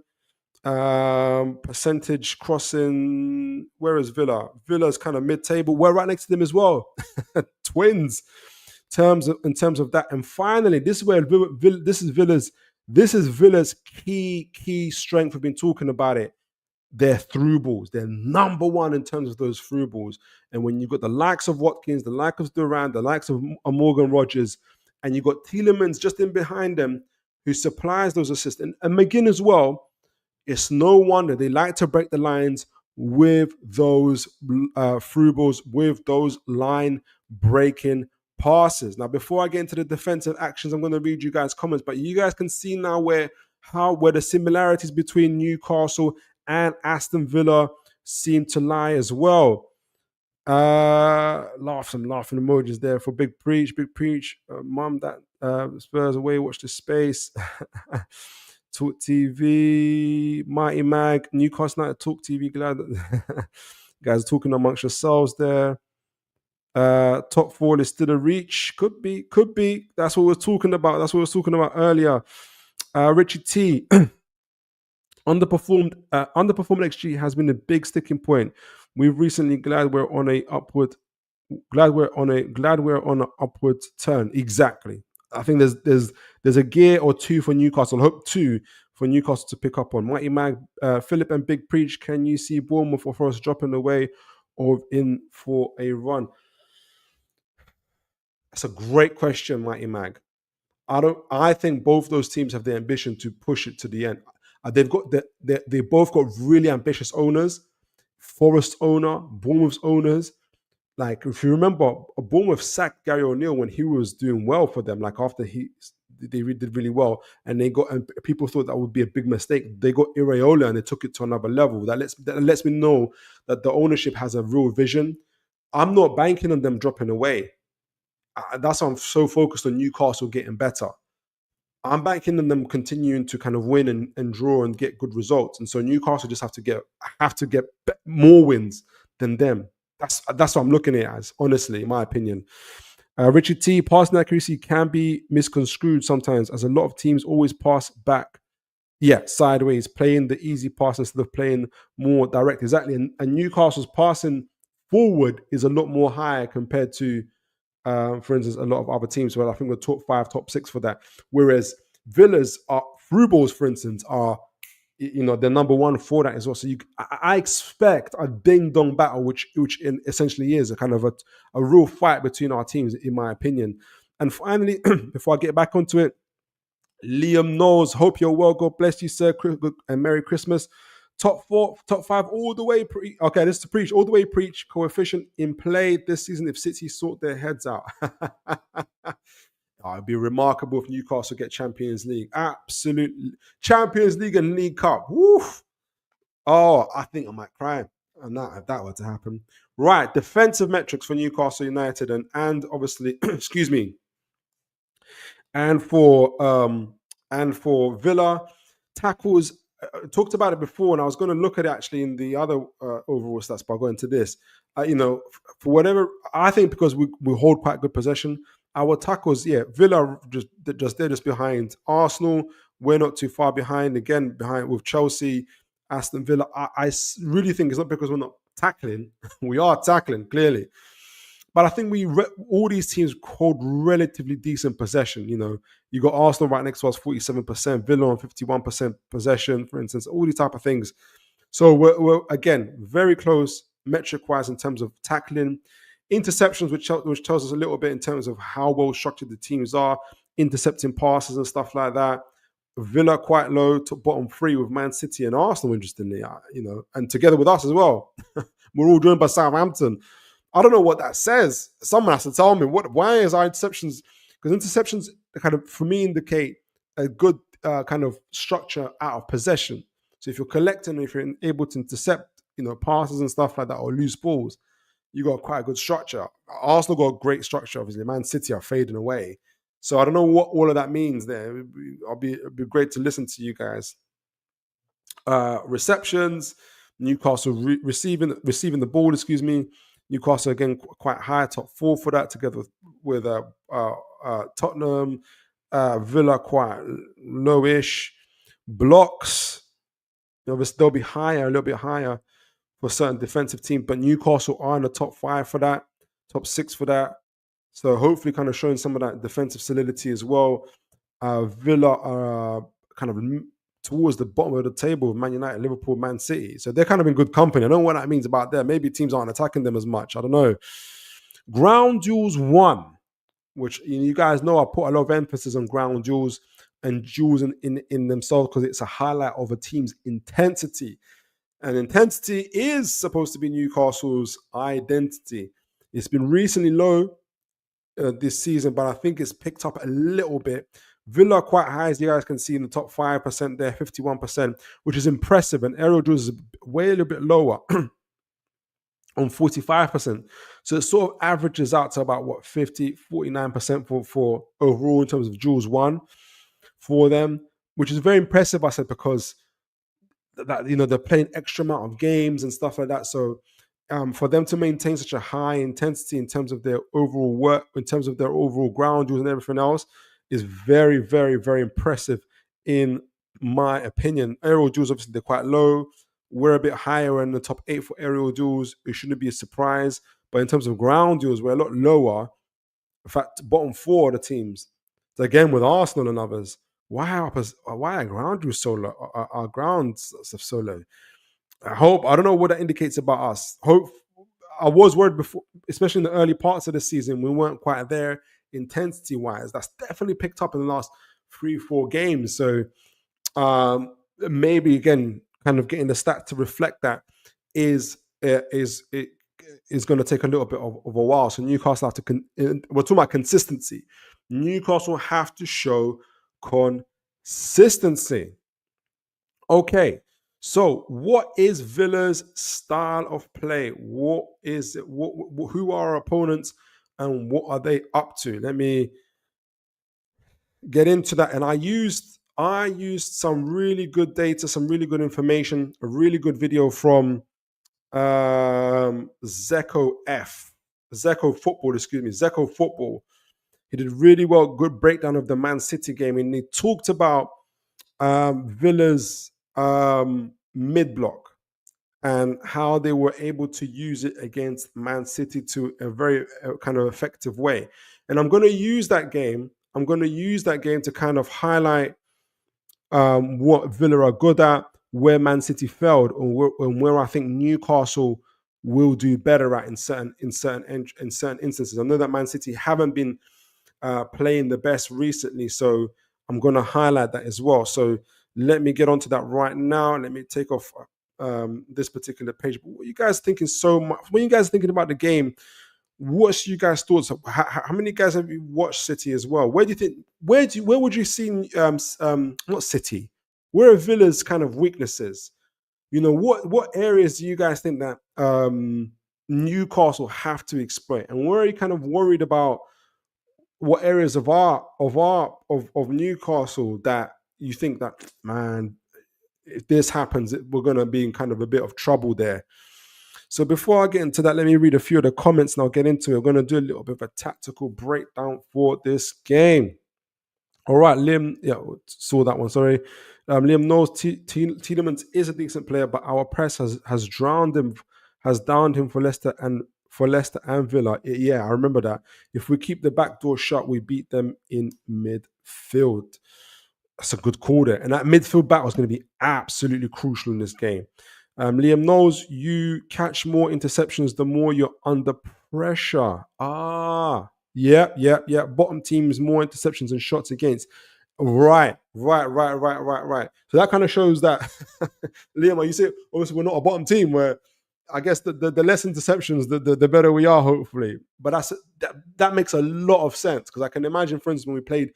Percentage crossing. Where is Villa? Villa's kind of mid-table. We're right next to them as well. Twins. In terms of that, and finally, this is where this is Villa's key strength. We've been talking about it. Their through balls. They're number one in terms of those through balls. And when you've got the likes of Watkins, the likes of Durant, the likes of Morgan Rogers, and you've got Tielemans just in behind them who supplies those assists, and McGinn as well, it's no wonder they like to break the lines with those through balls, with those line breaking passes. Now, before I get into the defensive actions, I'm going to read you guys' comments, but you guys can see now where the similarities between Newcastle and Aston Villa seem to lie as well. Some laughing emojis there for Big Preach. Mum, that Spurs away, watch the space. Talk TV, Mighty Mag, Newcastle United Talk TV. Glad that guys are talking amongst yourselves there. Top four is still a reach. Could be. That's what we're talking about. Earlier. Richie T. Underperformed XG has been a big sticking point. We've recently glad we're on an upward turn. Exactly. I think there's a gear or two for Newcastle. I hope two for Newcastle to pick up on. Mighty Mag, Philip and Big Preach, can you see Bournemouth or Forest dropping away or in for a run? That's a great question, Mighty Mag. I think both those teams have the ambition to push it to the end. They both got really ambitious owners. Forest owner, Bournemouth's owners. Like, if you remember, Bournemouth sacked Gary O'Neill when he was doing well for them. Like, after they did really well, and people thought that would be a big mistake. They got Iraola and they took it to another level. That lets me know that the ownership has a real vision. I'm not banking on them dropping away. That's why I'm so focused on Newcastle getting better. I'm banking on them continuing to kind of win and draw and get good results. And so Newcastle just have to get more wins than them. That's what I'm looking at it as, honestly, in my opinion. Richard T, passing accuracy can be misconstrued sometimes, as a lot of teams always pass back, sideways, playing the easy pass instead of playing more direct. Exactly. And Newcastle's passing forward is a lot more higher compared to, for instance, a lot of other teams. Well, I think we're top 5, top 6 for that. Whereas Villa's through balls, for instance, are, they're number one for that as well. So I expect a ding-dong battle, which essentially is a kind of a real fight between our teams, in my opinion. And finally, before I get back onto it, Liam Knowles, hope you're well. God bless you, sir, and Merry Christmas. Top 4, top 5, all the way. Okay, this is to Preach. All the way, Preach. Coefficient in play this season if City sort their heads out. It'd be remarkable if Newcastle get Champions League. Absolutely. Champions League and League Cup. Woof. Oh, I think I might cry if that were to happen. Right. Defensive metrics for Newcastle United and obviously, excuse me. And for Villa, tackles. Talked about it before, and I was going to look at it actually in the other overall stats, but I'll go into this. For whatever, I think because we hold quite good possession, our tackles, Villa they're just behind Arsenal. We're not too far behind. Again, behind with Chelsea, Aston Villa. I really think it's not because we're not tackling. We are tackling, clearly. But I think all these teams hold relatively decent possession. You got Arsenal right next to us, 47%, Villa on 51% possession, for instance, all these type of things. So we're again, very close metric-wise in terms of tackling. Interceptions, which tells us a little bit in terms of how well structured the teams are, intercepting passes and stuff like that. Villa quite low to bottom 3 with Man City and Arsenal, interestingly, and together with us as well. We're all joined by Southampton. I don't know what that says. Someone has to tell me why is our interceptions? Because interceptions kind of, for me, indicate a good kind of structure out of possession. So if you're collecting, if you're able to intercept, passes and stuff like that, or loose balls, you got quite a good structure. Arsenal got a great structure, obviously. Man City are fading away. So I don't know what all of that means there. It'd be great to listen to you guys. Receptions, Newcastle receiving the ball, excuse me. Newcastle, again, quite high, top 4 for that, together with Tottenham. Villa, quite lowish. Blocks, Obviously, they'll be higher, a little bit higher for certain defensive teams, but Newcastle are in the top 5 for that, top 6 for that. So hopefully kind of showing some of that defensive solidity as well. Villa are kind of towards the bottom of the table, Man United, Liverpool, Man City. So they're kind of in good company. I don't know what that means about them. Maybe teams aren't attacking them as much. I don't know. Ground duels 1, which you guys know I put a lot of emphasis on ground duels and duels in themselves because it's a highlight of a team's intensity. And intensity is supposed to be Newcastle's identity. It's been recently low this season, but I think it's picked up a little bit. Villa are quite high, as you guys can see, in the top 5% there, 51%, which is impressive. And aerial duels is way a little bit lower on 45%. So it sort of averages out to about, 49% for overall in terms of duels won for them, which is very impressive, I said, because that they're playing extra amount of games and stuff like that. So for them to maintain such a high intensity in terms of their overall work, in terms of their overall ground duels and everything else, is very, very, very impressive in my opinion. Aerial duels, obviously, they're quite low. We're a bit higher in the top 8 for aerial duels. It shouldn't be a surprise. But in terms of ground duels, we're a lot lower. In fact, bottom 4 of the teams. So again, with Arsenal and others, why are ground duels so low? Our ground stuff so low? I don't know what that indicates about us. I was worried before, especially in the early parts of the season, we weren't quite there intensity-wise. That's definitely picked up in the last 3-4 games. So maybe again, kind of getting the stat to reflect that is going to take a little bit of a while. So Newcastle have to. We're talking about consistency. Newcastle have to show consistency. Okay. So, what is Villa's style of play? What is it? Who are our opponents, and what are they up to? Let me get into that. And I used some really good data, some really good information, a really good video from Zeko Football. He did really well, good breakdown of the Man City game, and he talked about Villa's mid-block and how they were able to use it against Man City to a very kind of effective way. And I'm going to use that game. To kind of highlight what Villa are good at, where Man City failed, and where I think Newcastle will do better at in certain instances. I know that Man City haven't been playing the best recently, so I'm going to highlight that as well. So let me get onto that right now. Let me take off this particular page. But what are you guys thinking so much? When you guys thinking about the game, what's you guys' thoughts? How many guys have you watched City as well? Where do you think? Where would you see? Not City. Where are Villa's kind of weaknesses? What areas do you guys think that Newcastle have to exploit, and where are you kind of worried about? What areas of Newcastle that you think that, man, if this happens, we're going to be in kind of a bit of trouble there. So before I get into that, let me read a few of the comments and I'll get into it. We're going to do a little bit of a tactical breakdown for this game. All right, Liam, saw that one, sorry. Liam knows Tielemans is a decent player, but our press has downed him for Leicester and Villa. Yeah, I remember that. If we keep the back door shut, we beat them in midfield. That's a good call there. And that midfield battle is going to be absolutely crucial in this game. Liam knows you catch more interceptions the more you're under pressure. Yeah. Bottom teams, more interceptions and shots against. Right. So that kind of shows that, Liam, you say, obviously, we're not a bottom team, where I guess the less interceptions, the better we are, hopefully. But that makes a lot of sense, because I can imagine, for instance, when we played,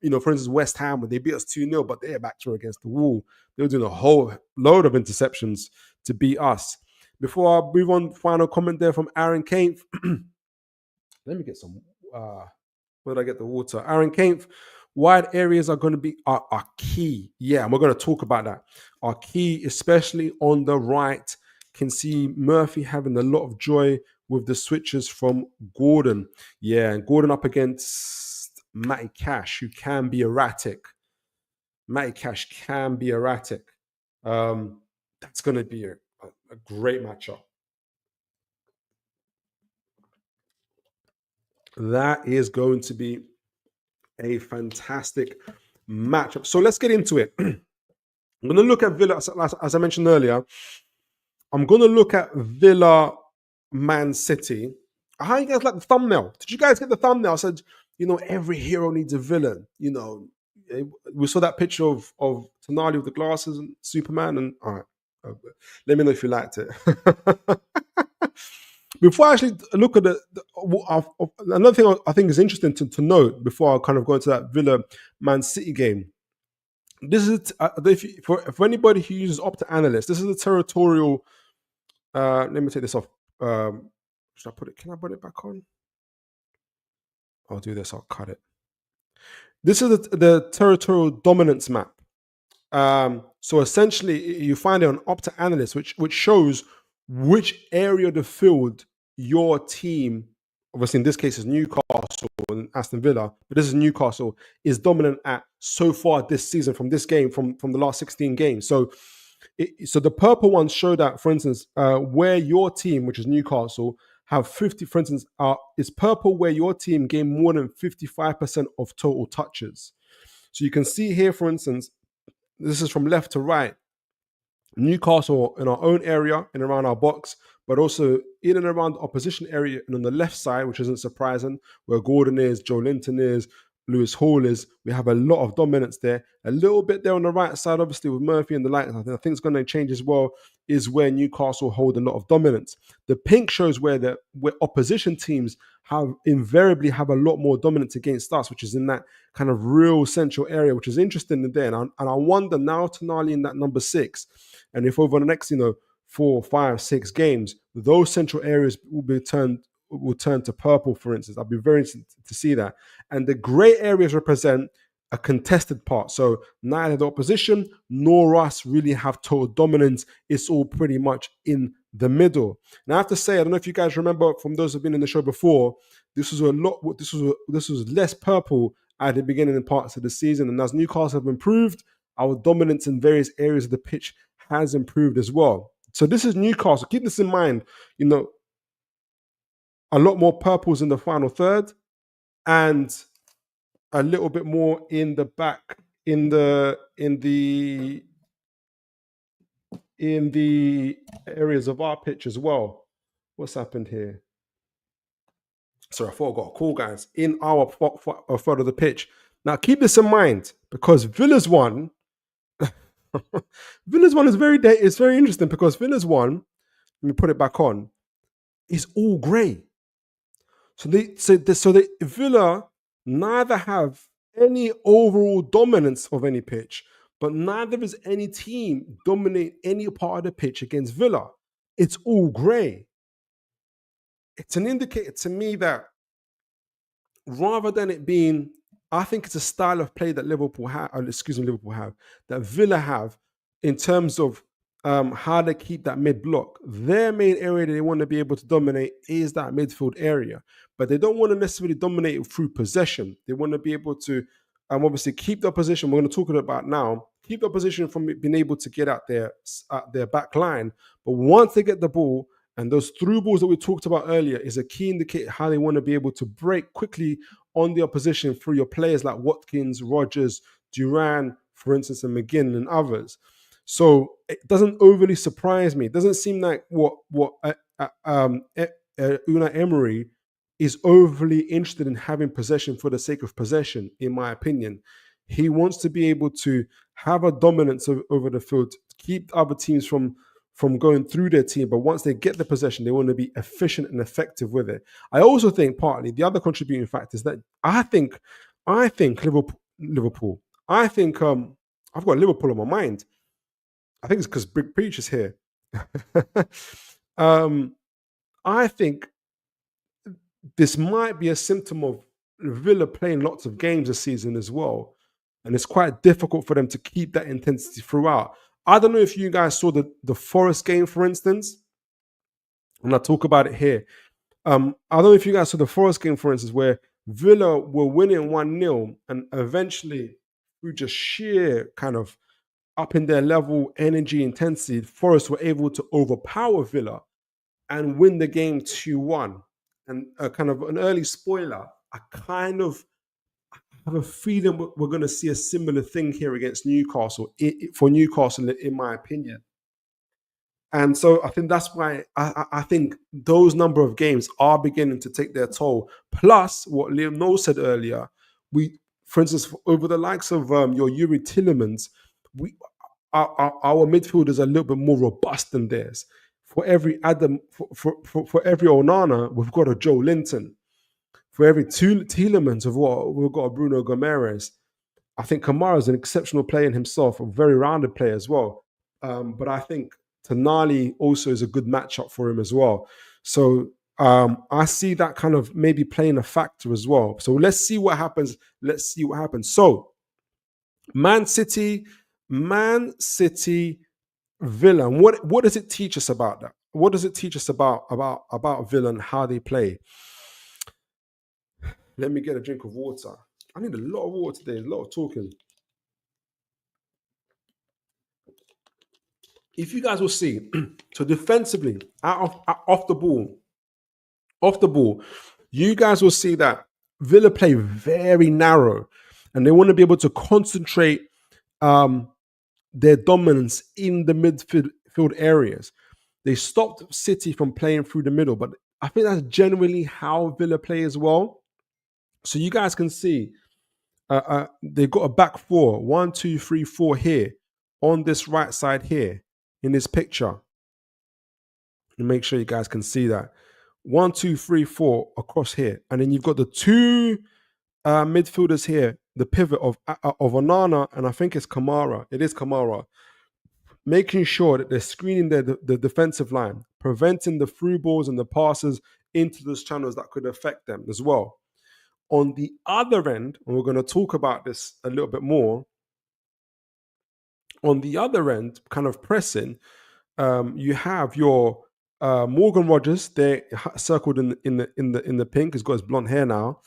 for instance, West Ham, when they beat us 2-0, but their backs were against the wall. They were doing a whole load of interceptions to beat us. Before I move on, final comment there from Aaron Kainth. Let me get some, where did I get the water? Aaron Kainth, wide areas are going to be are key. Yeah, and we're going to talk about that. Are key, especially on the right. Can see Murphy having a lot of joy with the switches from Gordon. Yeah, and Gordon up against Matty Cash, who can be erratic. That's going to be a great matchup. That is going to be a fantastic matchup. So let's get into it. I'm going to look at Villa, as I mentioned earlier. I'm going to look at Villa Man City. How you guys like the thumbnail? Did you guys get the thumbnail? I said, every hero needs a villain. We saw that picture of Tonali with the glasses and Superman. And all right, let me know if you liked it. Before I actually look at another thing I think is interesting to note before I kind of go into that Villa Man City game. This is for anybody who uses Opta Analyst. This is the Territorial. Let me take this off. Should I put it? Can I put it back on? I'll do this. I'll cut it. This is the Territorial dominance map. So essentially, you find it on Opta Analyst, which shows which area of the field your team, obviously in this case is Newcastle and Aston Villa, but this is Newcastle, is dominant at so far this season from this game, from the last 16 games. So the purple ones show that, for instance, where your team, which is Newcastle, have 50, for instance, is purple where your team gained more than 55% of total touches. So you can see here, for instance, this is from left to right. Newcastle in our own area and around our box, but also in and around the opposition area and on the left side, which isn't surprising, where Gordon is, Joelinton is, Lewis Hall is. We have a lot of dominance there. A little bit there on the right side, obviously with Murphy and the light. I think it's going to change as well, is where Newcastle hold a lot of dominance. The pink shows where opposition teams invariably have a lot more dominance against us, which is in that kind of real central area, which is interesting there. And I wonder now, Tonali in that number 6, and if over the next 4, 5, 6 games, those central areas will turn to purple, for instance. I'll be very interested to see that. And the grey areas represent a contested part. So neither the opposition nor us really have total dominance. It's all pretty much in the middle. And I have to say, I don't know if you guys remember, from those who've been in the show before, this was less purple at the beginning and parts of the season. And as Newcastle have improved, our dominance in various areas of the pitch has improved as well. So this is Newcastle. Keep this in mind. A lot more purples in the final third, and a little bit more in the back, in the areas of our pitch as well. What's happened here? Sorry, I thought I got a call, guys. In our third of the pitch. Now keep this in mind, because Villa's one, is very interesting, because Villa's one, let me put it back on, is all grey. So the Villa neither have any overall dominance of any pitch, but neither is any team dominate any part of the pitch against Villa. It's all grey. It's an indicator to me that rather than it being, I think it's a style of play that Liverpool have, that Villa have, in terms of how they keep that mid-block. Their main area that they want to be able to dominate is that midfield area, but they don't want to necessarily dominate it through possession. They want to be able to obviously keep the position. We're going to talk about now. Keep the position from being able to get at their back line. But once they get the ball, and those through balls that we talked about earlier is a key indicator how they want to be able to break quickly on the opposition through your players like Watkins, Rodgers, Duran, for instance, and McGinn and others. So it doesn't overly surprise me. It doesn't seem like what Unai Emery is overly interested in having possession for the sake of possession, in my opinion. He wants to be able to have a dominance over the field, to keep other teams from going through their team. But once they get the possession, they want to be efficient and effective with it. I also think partly the other contributing factor is that I think Liverpool. I think I've got Liverpool on my mind. I think it's because Big Preach is here. I think this might be a symptom of Villa playing lots of games this season as well. And it's quite difficult for them to keep that intensity throughout. I don't know if you guys saw the Forest game, for instance. And I'll talk about it here. I don't know if you guys saw the Forest game, for instance, where Villa were winning 1-0 and eventually through just sheer kind of up in their level, energy, intensity, Forest were able to overpower Villa and win the game 2-1. And kind of an early spoiler, I kind of have a feeling we're going to see a similar thing here against Newcastle, for Newcastle, in my opinion. And so I think that's why I think those number of games are beginning to take their toll. Plus, what Liam Knowles said earlier, for instance, over the likes of your Yuri Tillemans, our midfielders are a little bit more robust than theirs. For every Adam, for every Onana, we've got a Joelinton. For every Tielemans, we've got a Bruno Gomes. I think Kamara is an exceptional player in himself, a very rounded player as well. But I think Tonali also is a good matchup for him as well. So I see that kind of maybe playing a factor as well. So let's see what happens. So Man City, Villa. And what does it teach us about that? What does it teach us about Villa and how they play? Let me get a drink of water. I need a lot of water today, a lot of talking. If you guys will see, so defensively, off the ball, you guys will see that Villa play very narrow, and they want to be able to concentrate their dominance in the midfield areas. They stopped City from playing through the middle, but I think that's generally how Villa play as well. So you guys can see they've got a back four, 1, 2, 3, 4 here on this right side here in this picture. And make sure you guys can see that. 1, 2, 3, 4 across here. And then you've got the two midfielders here, the pivot of Onana, and I think it's Kamara. It is Kamara. Making sure that they're screening the defensive line, preventing the through balls and the passes into those channels that could affect them as well. On the other end, and we're going to talk about this a little bit more, on the other end, kind of pressing, you have your Morgan Rogers there, circled in the pink. He's got his blonde hair now.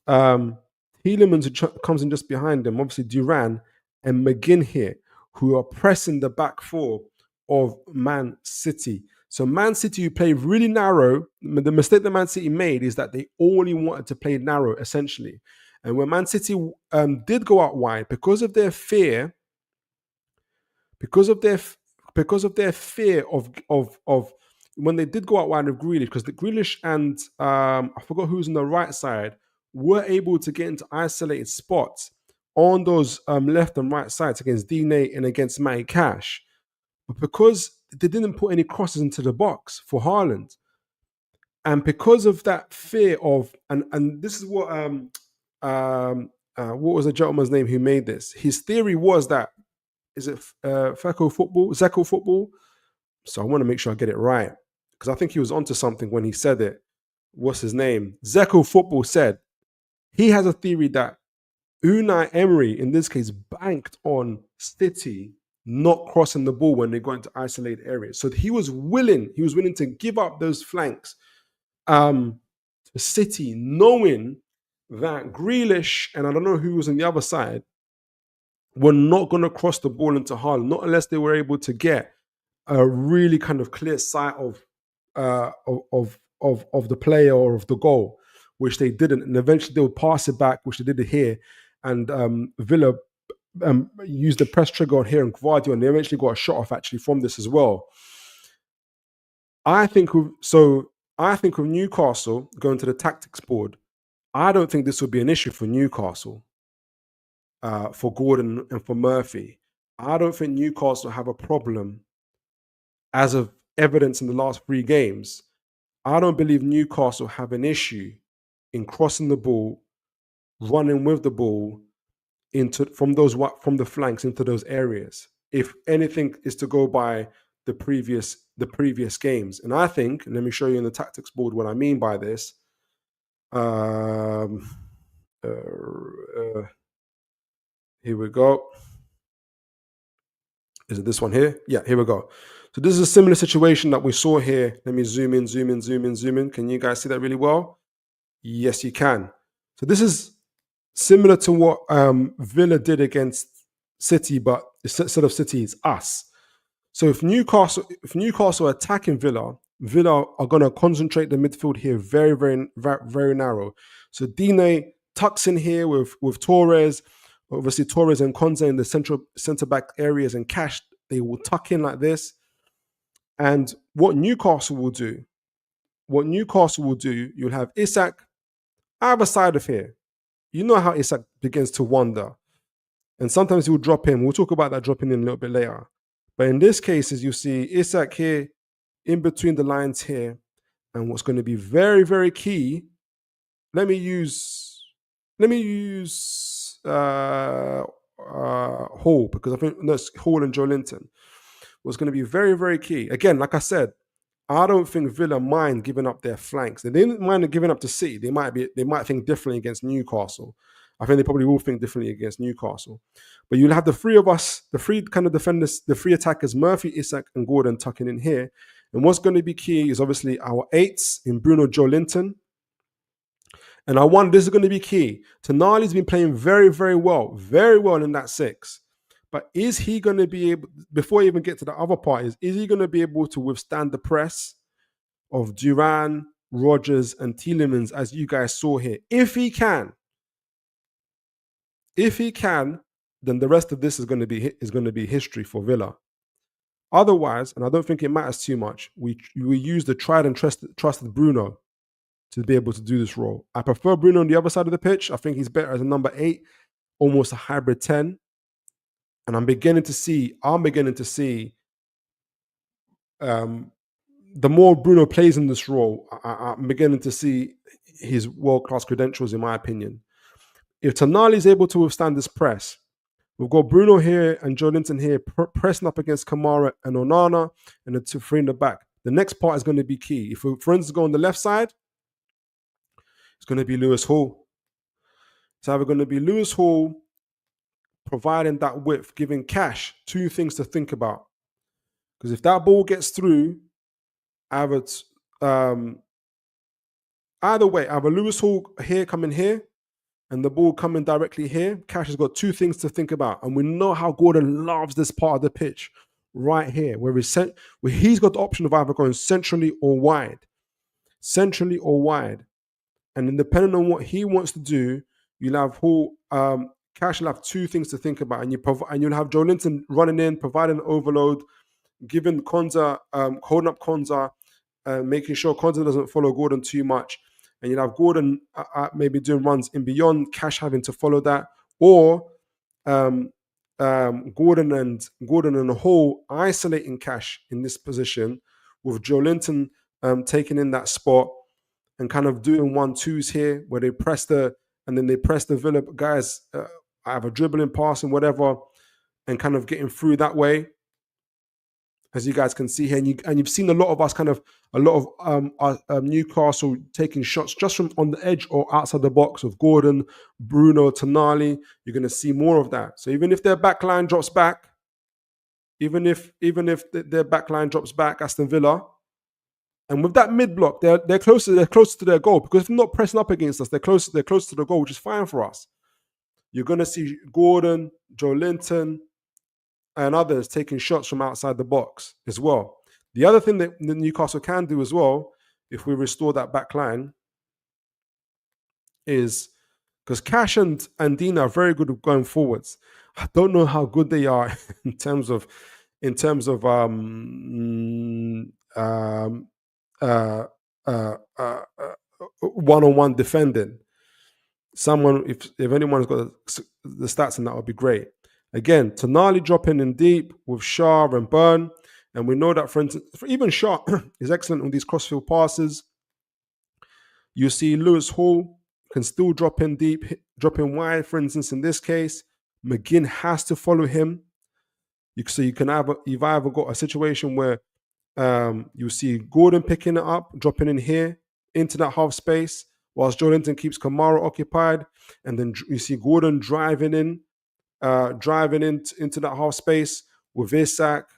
Tielemans, who comes in just behind him, obviously Duran and McGinn here, who are pressing the back four of Man City. So Man City, who play really narrow, the mistake that Man City made is that they only wanted to play narrow, essentially. And when Man City did go out wide, because of their fear of when they did go out wide of Grealish, because the Grealish and I forgot who's on the right side, were able to get into isolated spots on those left and right sides against Dine and against Matty Cash. But because they didn't put any crosses into the box for Haaland, and because of that fear of, and this is what was the gentleman's name who made this? His theory was that, is it Zeko Football? So I want to make sure I get it right, because I think he was onto something when he said it. What's his name? Zeko Football said he has a theory that Unai Emery, in this case, banked on City not crossing the ball when they go into isolated areas. So he was willing to give up those flanks to City, knowing that Grealish, and I don't know who was on the other side, were not going to cross the ball into Haaland, not unless they were able to get a really kind of clear sight of the player or of the goal, which they didn't. And eventually they would pass it back, which they did here. And Villa used the press trigger on here and Gvardiol, and they eventually got a shot off actually from this as well. I think with Newcastle going to the tactics board, I don't think this would be an issue for Newcastle, for Gordon and for Murphy. I don't think Newcastle have a problem, as of evidence in the last 3 games. I don't believe Newcastle have an issue in crossing the ball, running with the ball from the flanks into those areas. If anything is to go by the previous games, and I think, and let me show you in the tactics board what I mean by this. Here we go. Is it this one here? Yeah, here we go. So this is a similar situation that we saw here. Let me zoom in. Can you guys see that really well? Yes, you can. So this is similar to what Villa did against City, but instead of City, it's us. So if Newcastle attacking Villa, Villa are going to concentrate the midfield here very, very, very, very narrow. So Dine tucks in here with Torres, obviously Torres and Konza in the centre back areas, and Cash, they will tuck in like this. And what Newcastle will do, you'll have Isak either side of here. You know how Isak begins to wander. And sometimes he will drop in. We'll talk about that dropping in a little bit later. But in this case, as you see Isak here in between the lines here. And what's going to be very, very key, let me use Hall, because I think that's Hall and Joelinton. What's going to be very, very key. Again, like I said, I don't think Villa mind giving up their flanks. They didn't mind giving up to City. They might think differently against Newcastle. I think they probably will think differently against Newcastle. But you'll have the three of us, the three kind of defenders, the three attackers, Murphy, Isak, and Gordon tucking in here. And what's going to be key is obviously our eights in Bruno Joelinton. And this is going to be key. Tonali's been playing very, very well in that six. But is he going to be able, before I even get to the other part, is he going to be able to withstand the press of Duran, Rodgers, and Tielemans, as you guys saw here? If he can, then the rest of this is going to be history for Villa. Otherwise, and I don't think it matters too much, we use the tried and trusted Bruno to be able to do this role. I prefer Bruno on the other side of the pitch. I think he's better as a number 8, almost a hybrid 10. And I'm beginning to see the more Bruno plays in this role, I'm beginning to see his world-class credentials, in my opinion. If Tonali is able to withstand this press, we've got Bruno here and Joelinton here pressing up against Kamara and Onana, and the 2-3 in the back. The next part is going to be key. If we, for instance, go on the left side, it's going to be Lewis Hall. It's either going to be Lewis Hall providing that width, giving Cash 2 things to think about. Because if that ball gets through, either way, either Lewis Hall here coming here and the ball coming directly here, Cash has got 2 things to think about. And we know how Gordon loves this part of the pitch right here, where he's got the option of either going centrally or wide. And then depending on what he wants to do, you'll have Cash will have 2 things to think about, and you'll have Joelinton running in, providing an overload, giving Konza, holding up Konza, making sure Konza doesn't follow Gordon too much, and you'll have Gordon maybe doing runs in beyond, Cash having to follow that, or Gordon and Hall isolating Cash in this position, with Joelinton taking in that spot and kind of doing 1-2s here, where they press the Villa guys, either dribbling, passing, whatever, and kind of getting through that way, as you guys can see here. And you've seen a lot of Newcastle taking shots just from on the edge or outside the box of Gordon, Bruno, Tonali. You're going to see more of that. So even if their backline drops back, Aston Villa, and with that mid block, they're closer to their goal, because if they're not pressing up against us, they're close to the goal, which is fine for us. You're going to see Gordon, Joelinton, and others taking shots from outside the box as well. The other thing that Newcastle can do as well, if we restore that back line, is because Cash and Dina are very good at going forwards. I don't know how good they are in terms of one-on-one defending. Someone, if anyone's got the stats, and that would be great. Again, Tonali dropping in deep with Shah and Burn, and we know that, for instance, even Shah is excellent on these crossfield passes. You see Lewis Hall can still drop in deep, drop in wide. For instance, in this case, McGinn has to follow him. You've either got a situation where you see Gordon picking it up, dropping in here into that half space, whilst Joelinton keeps Kamara occupied, and then you see Gordon driving into that half space with Isak,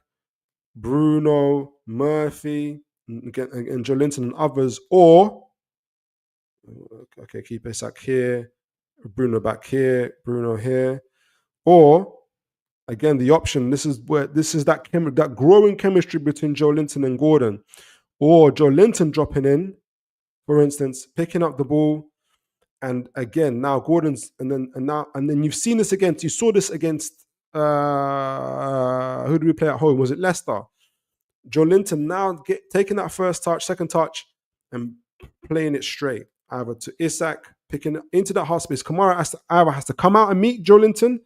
Bruno, Murphy, and Joelinton and others. Or, okay, keep Isak here, Bruno back here, Bruno here. Or Again, the option, this is that growing chemistry between Joelinton and Gordon, or Joelinton dropping in, for instance, picking up the ball. And again, now Gordon's, and then you've seen this against, you saw this against, who did we play at home? Was it Leicester? Joelinton now taking that first touch, second touch, and playing it straight, either to Isak, picking into that half space. Kamara either has to come out and meet Joelinton,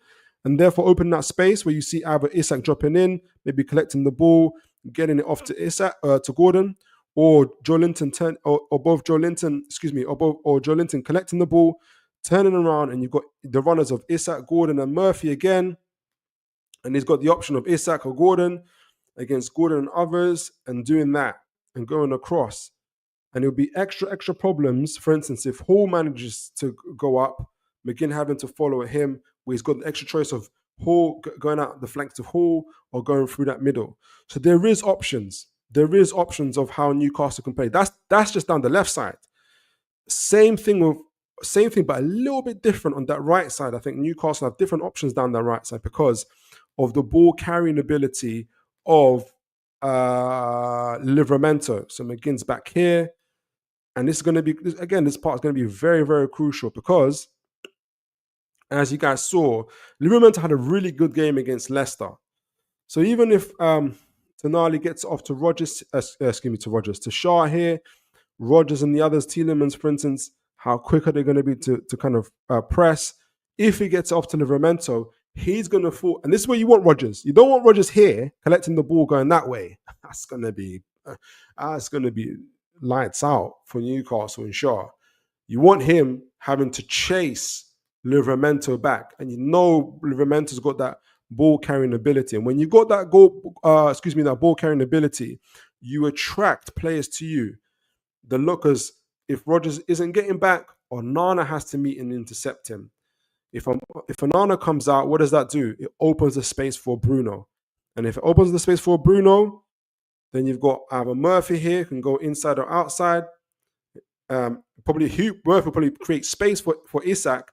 and therefore open that space where you see either Isak dropping in, maybe collecting the ball, getting it off to Isak, to Gordon, or Joelinton or both Joelinton, or Joelinton collecting the ball, turning around, and you've got the runners of Isak, Gordon, and Murphy again, and he's got the option of Isak or Gordon against Gordon and others, and doing that and going across. And it'll be extra problems. For instance, if Hall manages to go up, McGinn having to follow him, where he's got the extra choice of Hall going out the flanks of Hall or going through that middle. So there is options. There is options of how Newcastle can play. That's just down the left side. Same thing, but a little bit different on that right side. I think Newcastle have different options down the right side because of the ball carrying ability of Livramento. So McGinn's back here. And this is going to be, again, this part is going to be very, very crucial because, as you guys saw, Livramento had a really good game against Leicester. So even if Tonali gets off to to Shaw here, Rodgers and the others, Tielemans, for instance, how quick are they going to be to kind of press? If he gets off to Livramento, he's going to fall. And this is where you want Rodgers. You don't want Rodgers here collecting the ball going that way. That's going to be lights out for Newcastle and Shaw. You want him having to chase Livramento back. And you know Livramento's got that ball carrying ability. And when you got that ball carrying ability, you attract players to you. The lookers, if Rodgers isn't getting back, Onana has to meet and intercept him. If Onana comes out, what does that do? It opens the space for Bruno. And if it opens the space for Bruno, then you've got either Murphy here, can go inside or outside. Murphy will probably create space for Isak.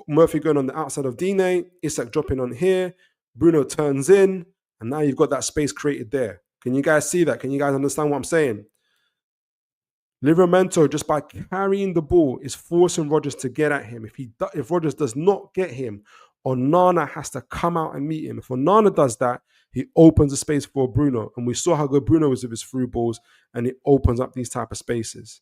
Murphy going on the outside of Dine, Isak dropping on here, Bruno turns in, and now you've got that space created there. Can you guys see that? Can you guys understand what I'm saying? Livramento, just by carrying the ball, is forcing Rodgers to get at him. If Rodgers does not get him, Onana has to come out and meet him. If Onana does that, he opens a space for Bruno. And we saw how good Bruno was with his through balls, and it opens up these type of spaces.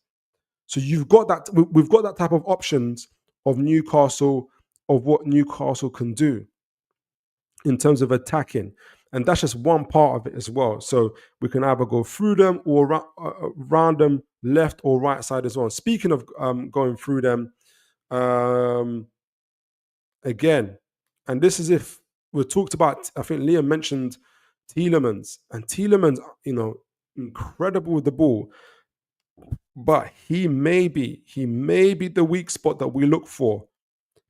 So we've got that type of options of Newcastle, of what Newcastle can do in terms of attacking. And that's just one part of it as well. So we can either go through them or round them left or right side as well. Speaking of going through them, again, and this is if we talked about, I think Liam mentioned Tielemans. And Tielemans, incredible with the ball. But he may be the weak spot that we look for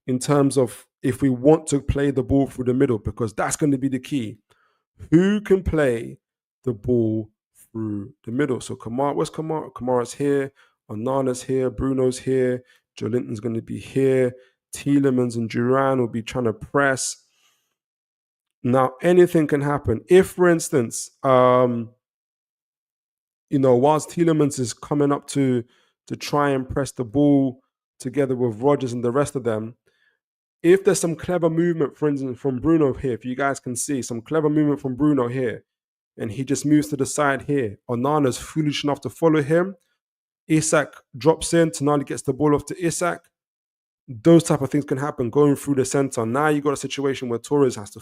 in terms of if we want to play the ball through the middle, because that's going to be the key. Who can play the ball through the middle? So where's Kamara? Kamara's here, Onana's here, Bruno's here, Joelinton's going to be here, Tielemans and Duran will be trying to press. Now, anything can happen. If, for instance, whilst Tielemans is coming up to try and press the ball together with Rodgers and the rest of them, if there's some clever movement, for instance, from Bruno here, if you guys can see some clever movement from Bruno here, and he just moves to the side here, Onana's foolish enough to follow him, Isak drops in, Tonali gets the ball off to Isak. Those type of things can happen going through the center. Now you got a situation where Torres has to,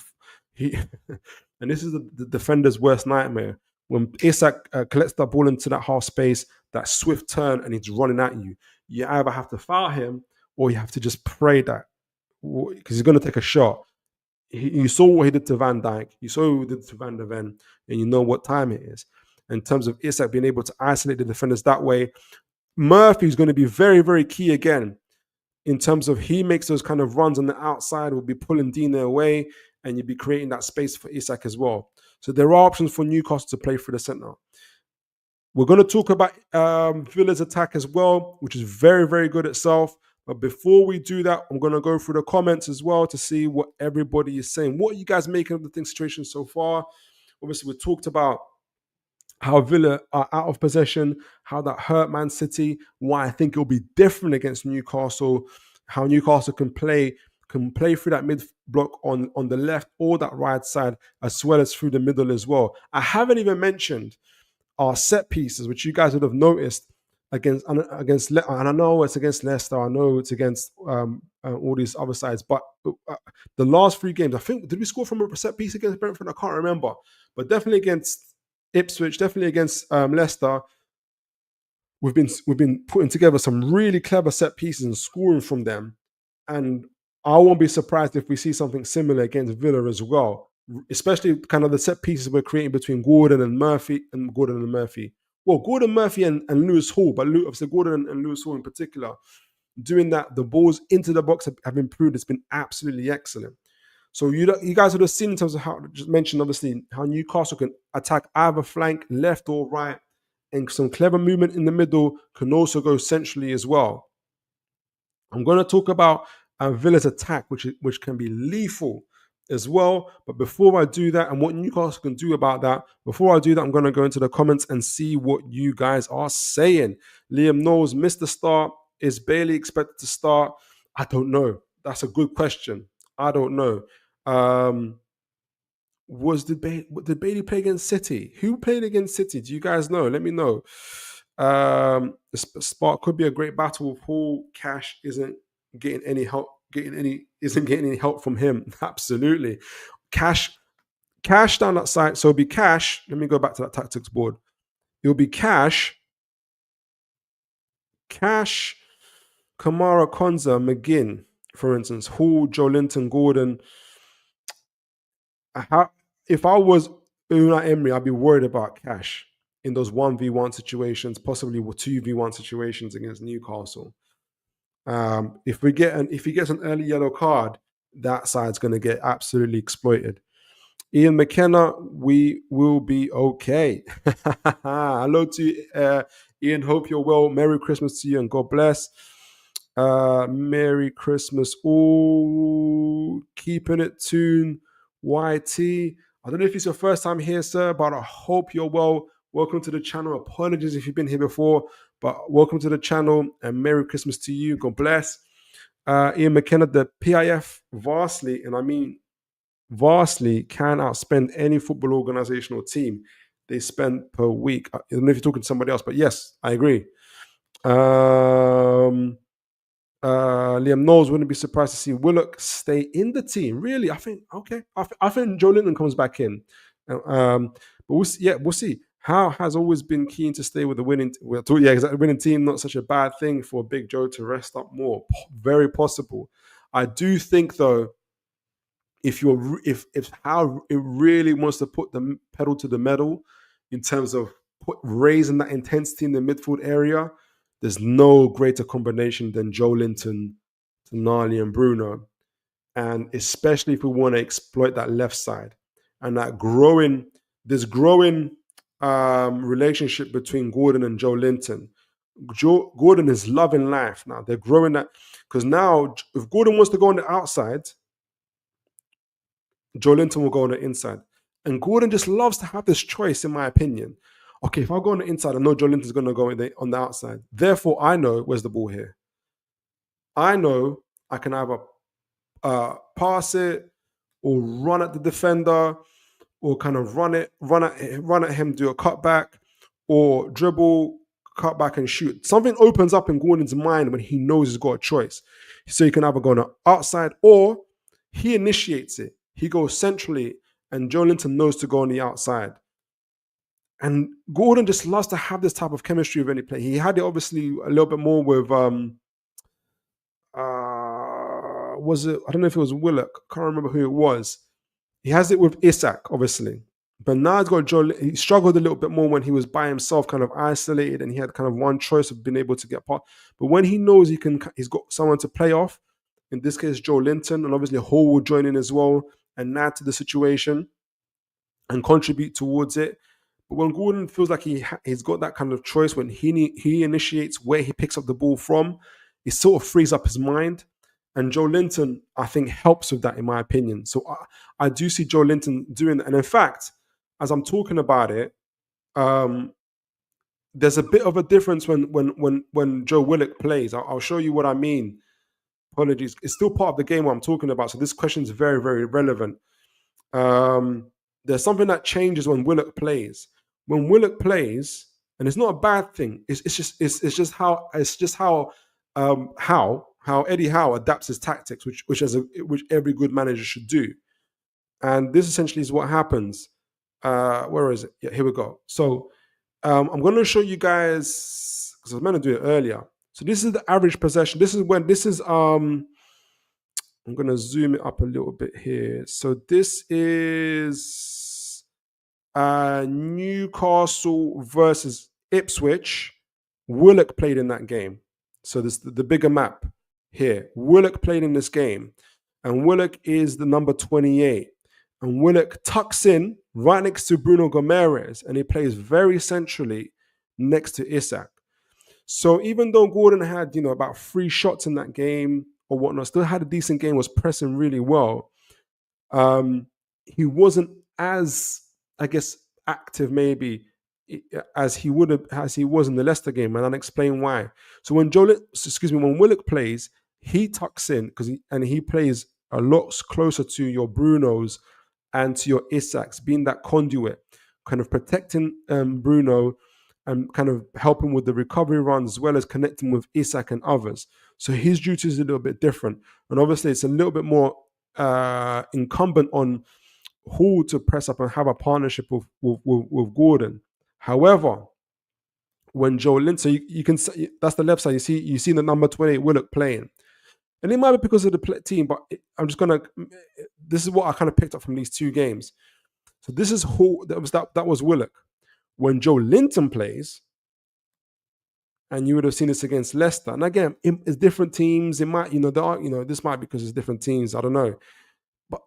and this is the defender's worst nightmare. When Isak collects that ball into that half space, that swift turn, and he's running at you, you either have to foul him or you have to just pray that, because he's going to take a shot. You saw what he did to Van Dijk. You saw what he did to Van der Ven, and you know what time it is. In terms of Isak being able to isolate the defenders that way, Murphy's going to be very, very key again. In terms of he makes those kind of runs on the outside, will be pulling Dina away, and you'll be creating that space for Isak as well. So there are options for Newcastle to play through the centre. We're going to talk about Villa's attack as well, which is very, very good itself. But before we do that, I'm going to go through the comments as well to see what everybody is saying. What are you guys making of the thing situation so far? Obviously, we talked about how Villa are out of possession, how that hurt Man City, why I think it'll be different against Newcastle, how Newcastle can play through that mid block on the left or that right side, as well as through the middle as well. I haven't even mentioned our set pieces, which you guys would have noticed and I know it's against Leicester, I know it's against all these other sides, but the last 3 games, I think, did we score from a set piece against Brentford? I can't remember, but definitely against Ipswich, definitely against Leicester, we've been putting together some really clever set pieces and scoring from them, and I won't be surprised if we see something similar against Villa as well, especially kind of the set pieces we're creating between Gordon and Murphy. Well, Gordon Murphy and Lewis Hall, but obviously Gordon and Lewis Hall in particular, doing that, the balls into the box have improved. It's been absolutely excellent. So you guys would have seen in terms of how, just mentioned obviously, how Newcastle can attack either flank, left or right, and some clever movement in the middle can also go centrally as well. I'm going to talk about Villa's attack, which can be lethal as well. But before I do that, and what Newcastle can do about that, before I do that, I'm going to go into the comments and see what you guys are saying. Liam Knowles missed the start. Is Bailey expected to start? I don't know. That's a good question. I don't know. Did Bailey play against City? Who played against City? Do you guys know? Let me know. Spark could be a great battle with Hall. Cash isn't getting any help. Isn't getting any help from him. Absolutely. Cash down that side. So it'll be Cash. Let me go back to that tactics board. It'll be Cash, Kamara, Konza, McGinn, for instance, Hall, Joelinton, Gordon. If I was Unai Emery, I'd be worried about Cash in those 1v1 situations, possibly 2v1 situations against Newcastle. If he gets an early yellow card, that side's going to get absolutely exploited. Ian McKenna, we will be okay. Hello to Ian. Hope you're well. Merry Christmas to you and God bless. Merry Christmas. Oh, keeping it Toon YT. I don't know if it's your first time here, sir, but I hope you're well. Welcome to the channel. Apologies if you've been here before, but welcome to the channel and Merry Christmas to you. God bless. Ian McKenna, the PIF vastly, and I mean vastly, can outspend any football organization or team they spend per week. I don't know if you're talking to somebody else, but yes, I agree. Liam Knowles wouldn't be surprised to see Willock stay in the team. Really, I think okay. I think Joelinton comes back in, but we'll see. Howe has always been keen to stay with the winning. Exactly. Winning team, not such a bad thing for Big Joe to rest up more. Very possible. I do think though, if Howe it really wants to put the pedal to the metal in terms of raising that intensity in the midfield area, there's no greater combination than Joelinton, Tonali, and Bruno. And especially if we want to exploit that left side and that growing relationship between Gordon and Joelinton. Gordon is loving life now. They're growing that because now if Gordon wants to go on the outside, Joelinton will go on the inside. And Gordon just loves to have this choice, in my opinion. Okay, if I go on the inside, I know Joelinton's going to go on the outside. Therefore, I know where's the ball here. I know I can either pass it or run at the defender or kind of run at him, do a cutback or dribble, cut back and shoot. Something opens up in Gordon's mind when he knows he's got a choice. So he can either go on the outside or he initiates it. He goes centrally and Joelinton knows to go on the outside. And Gordon just loves to have this type of chemistry with any player. He had it obviously a little bit more with was it? I don't know if it was Willock. I can't remember who it was. He has it with Isak, obviously. But now he's got Joe. He struggled a little bit more when he was by himself, kind of isolated, and he had kind of one choice of being able to get part. But when he knows he's got someone to play off. In this case, Joelinton, and obviously Hall will join in as well and add to the situation and contribute towards it. But when Gordon feels like he's got that kind of choice, when he initiates where he picks up the ball from, it sort of frees up his mind. And Joelinton, I think, helps with that, in my opinion. So I do see Joelinton doing that. And in fact, as I'm talking about it, there's a bit of a difference when Joe Willock plays. I'll show you what I mean. Apologies. It's still part of the game what I'm talking about. So this question is very, very relevant. There's something that changes when Willock plays. When Willock plays, and it's not a bad thing. It's just how Eddie Howe adapts his tactics, which every good manager should do. And this essentially is what happens. Where is it? Yeah, here we go. So I'm going to show you guys, because I was meant to do it earlier. So this is the average possession. I'm going to zoom it up a little bit here. So this is Newcastle versus Ipswich. Willock played in that game. So this the bigger map here. Willock played in this game. And Willock is the number 28. And Willock tucks in right next to Bruno Gomes, and he plays very centrally next to Isak. So even though Gordon had, about 3 shots in that game or whatnot, still had a decent game, was pressing really well. He wasn't as, I guess, active maybe as he was in the Leicester game, and I'll explain why. So when Willock plays, he tucks in he plays a lot closer to your Brunos and to your Isaks, being that conduit, kind of protecting Bruno and kind of helping with the recovery runs, as well as connecting with Isak and others. So his duty is a little bit different. And obviously it's a little bit more incumbent on Hall to press up and have a partnership with Gordon. However, when Joelinton, so you can see, that's the left side, you see the number 28 Willock playing. And it might be because of the team, but this is what I kind of picked up from these 2 games. So this is Hall, that was Willock. When Joelinton plays, and you would have seen this against Leicester, and again, it's different teams. It might, this might be because it's different teams. I don't know, but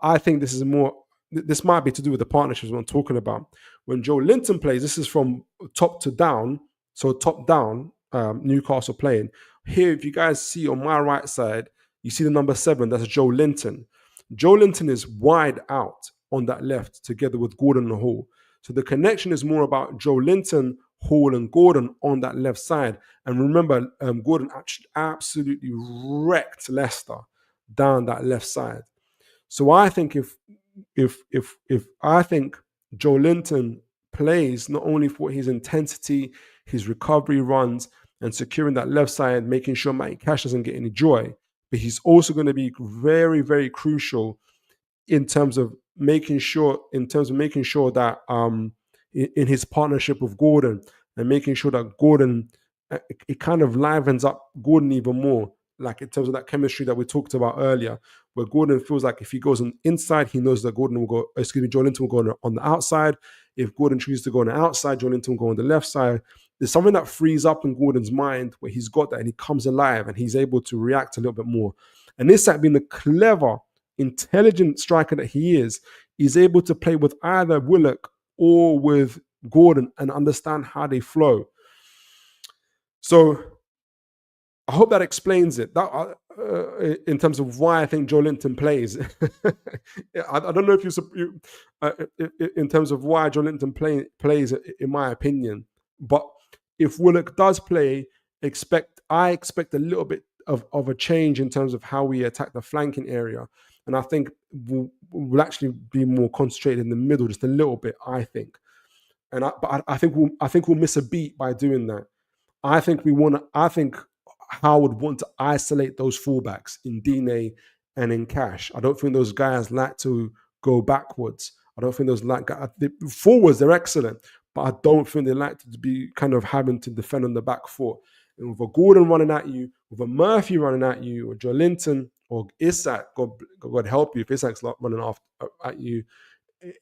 I think this is more. This might be to do with the partnerships I'm talking about. When Joelinton plays, this is from top to down. So top down, Newcastle playing. Here, if you guys see on my right side, you see the number 7. That's Joelinton. Joelinton is wide out on that left, together with Gordon and Hall. So the connection is more about Joelinton, Hall, and Gordon on that left side. And remember, Gordon actually absolutely wrecked Leicester down that left side. So I think if Joelinton plays not only for his intensity, his recovery runs, and securing that left side, making sure Matty Cash doesn't get any joy, but he's also going to be very, very crucial in terms of making sure that in his partnership with Gordon, and making sure that Gordon, it kind of livens up Gordon even more, like in terms of that chemistry that we talked about earlier, where Gordon feels like if he goes on inside, he knows that Joelinton will go on the outside. If Gordon chooses to go on the outside, Joelinton will go on the left side. There's something that frees up in Gordon's mind where he's got that and he comes alive and he's able to react a little bit more. And Isak, being the clever, intelligent striker that he is able to play with either Willock or with Gordon and understand how they flow. So I hope that explains it. That in terms of why I think Joelinton plays. I don't know if you in terms of why Joelinton plays, in my opinion. But if Willock does play, I expect a little bit of a change in terms of how we attack the flanking area. And I think we'll actually be more concentrated in the middle, just a little bit, I think. But I think we'll miss a beat by doing that. I think Howard would want to isolate those fullbacks in Dine and in Cash. I don't think those guys like to go backwards. I don't think forwards, they're excellent, but I don't think they like to be kind of having to defend on the back foot. And with a Gordon running at you, with a Murphy running at you, or Joelinton, or Isak, God help you, if Isak's running off at you,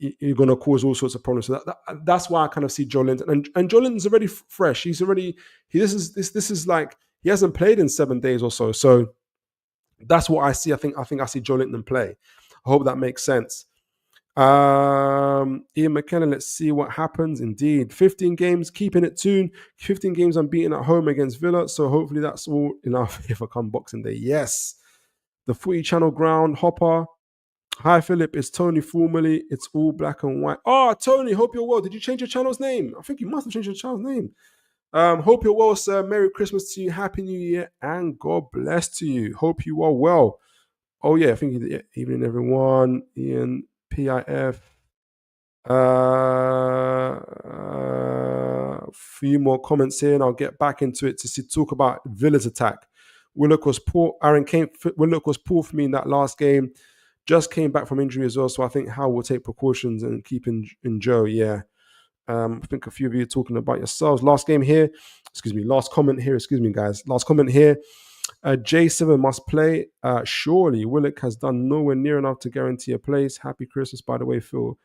you're going to cause all sorts of problems. So that's why I kind of see Joelinton. And Joelinton's already fresh. This is like, he hasn't played in 7 days or so. So that's what I see. I think I see Joelinton play. I hope that makes sense. Ian McKenna, let's see what happens. Indeed, 15 games, keeping it tuned. 15 games unbeaten at home against Villa. So hopefully that's all enough if I come Boxing Day. Yes. The Footy Channel ground, Hopper. Hi, Philip. It's Tony formally. It's all black and white. Oh, Tony, hope you're well. Did you change your channel's name? I think you must have changed your channel's name. Hope you're well, sir. Merry Christmas to you. Happy New Year. And God bless to you. Hope you are well. Oh, yeah. I think evening, everyone. Ian, PIF. Few more comments here, and I'll get back into it to talk about Villa's attack. Willock was poor. Willock was poor for me in that last game. Just came back from injury as well, so I think Hal will take precautions and keep in Joe. Yeah, I think a few of you are talking about yourselves. Last comment here. Last comment here. J7 must play. Surely Willock has done nowhere near enough to guarantee a place. Happy Christmas, by the way, Phil.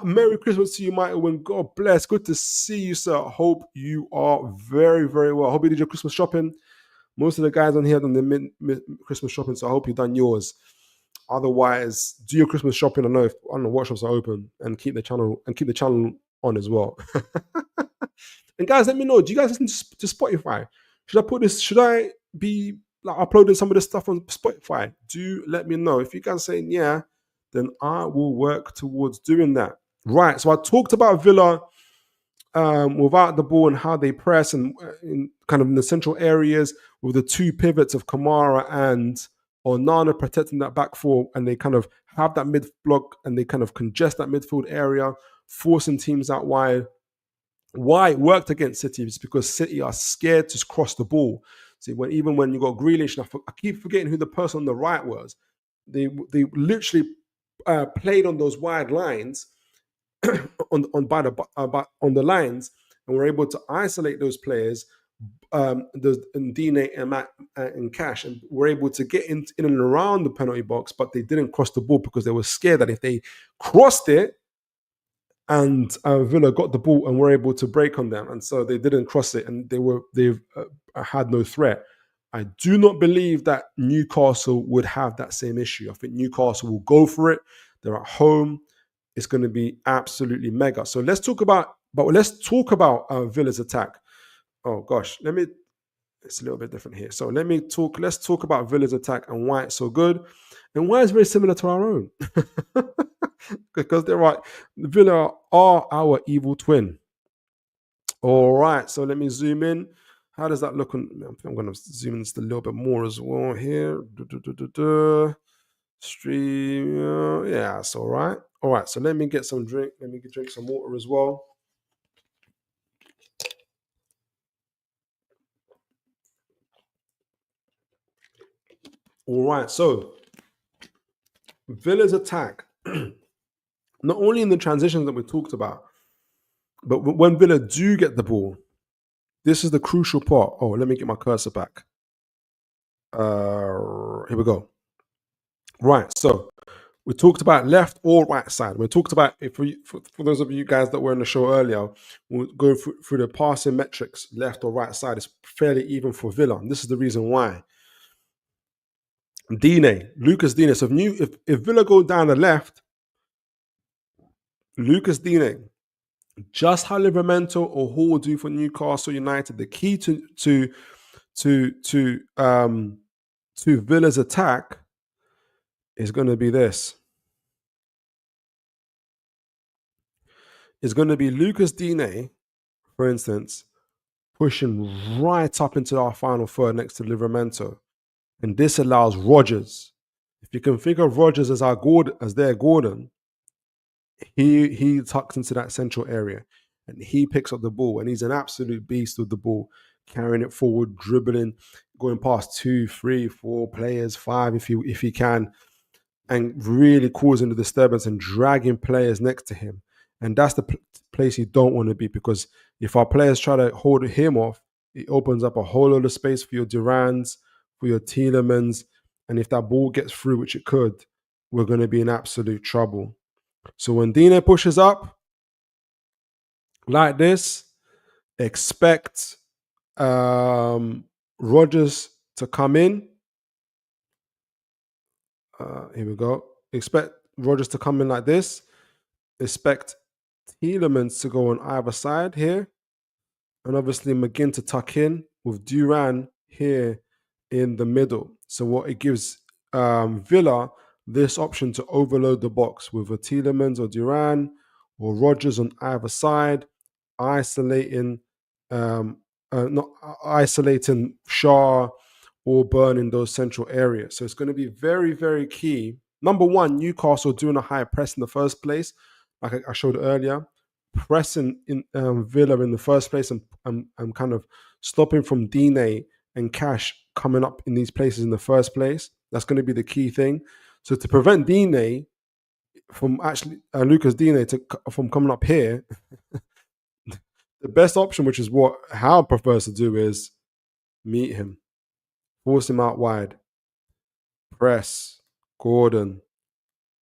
Merry Christmas to you, Michael. And God bless. Good to see you, sir. Hope you are very, very well. Hope you did your Christmas shopping. Most of the guys on here have done the Christmas shopping, so I hope you've done yours. Otherwise, do your Christmas shopping. I don't know what shops are open, and keep the channel on as well. And guys, let me know. Do you guys listen to Spotify? Should I be like uploading some of this stuff on Spotify? Do let me know. If you guys are saying yeah, then I will work towards doing that. Right. So I talked about Villa without the ball and how they press and in kind of in the central areas with the two pivots of Kamara and Onana protecting that back four, and they kind of have that mid block and they kind of congest that midfield area, forcing teams out wide. Why it worked against City is because City are scared to cross the ball. See, even when you got Grealish, I keep forgetting who the person on the right was. They literally played on those wide lines on the lines, and were able to isolate those players, Ndine and Matt and Cash, and were able to get in and around the penalty box, but they didn't cross the ball because they were scared that if they crossed it and Villa got the ball and were able to break on them, and so they didn't cross it, and they've had no threat. I do not believe that Newcastle would have that same issue. I think Newcastle will go for it. They're at home. It's going to be absolutely mega. So let's talk about Villa's attack. Oh gosh, it's a little bit different here. So let's talk about Villa's attack and why it's so good and why it's very similar to our own. Because Villa are our evil twin. All right, so let me zoom in. How does that look? I'm going to zoom in just a little bit more as well here. Stream, yeah, it's all right. All right, so let me get some drink. Let me drink some water as well. All right, so Villa's attack, not only in the transitions that we talked about, but when Villa do get the ball, this is the crucial part. Oh, let me get my cursor back. Here we go. Right, so we talked about left or right side. We talked about, for those of you guys that were in the show earlier, we'll go through the passing metrics, left or right side. It's fairly even for Villa. And this is the reason why. Lucas Digne. So if Villa go down the left, Lucas Digne, just how Livramento or Hall do for Newcastle United, the key to Villa's attack is going to be this. It's going to be Lucas Digne, for instance, pushing right up into our final third next to Livramento. And this allows Rodgers. If you can think of Rodgers as their Gordon, he tucks into that central area and he picks up the ball, and he's an absolute beast with the ball, carrying it forward, dribbling, going past 2, 3, 4 players, 5 if he can, and really causing the disturbance and dragging players next to him. And that's the place you don't want to be, because if our players try to hold him off, it opens up a whole lot of space for your Durans, for your Tielemans, and if that ball gets through, which it could, we're going to be in absolute trouble. So when Digne pushes up like this, expect Rodgers to come in. Here we go. Expect Rodgers to come in like this. Expect Tielemans to go on either side here. And obviously McGinn to tuck in with Duran here in the middle. So what it gives Villa this option to overload the box with a Tielemans or Duran or Rodgers on either side, isolating not isolating Shaw or Burn in those central areas. So it's going to be very, very key. Number one, Newcastle doing a high press in the first place, like I showed earlier, pressing in Villa in the first place and kind of stopping from Dine and Cash coming up in these places in the first place. That's going to be the key thing. So to prevent Dine from actually Lucas Dine from coming up here, the best option, which is what Hal prefers to do, is meet him, force him out wide, press Gordon,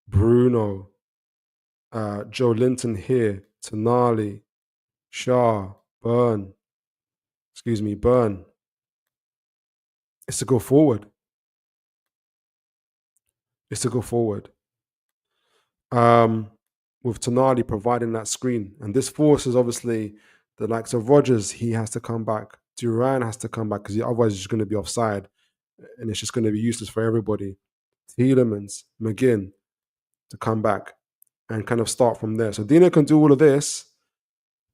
Bruno, Joelinton here, Tonali, Shaw, Burn. It's to go forward. With Tonali providing that screen. And this forces, obviously, the likes of Rodgers, he has to come back. Duran has to come back because otherwise he's just going to be offside. And it's just going to be useless for everybody. Tielemans, McGinn to come back and kind of start from there. So Dino can do all of this,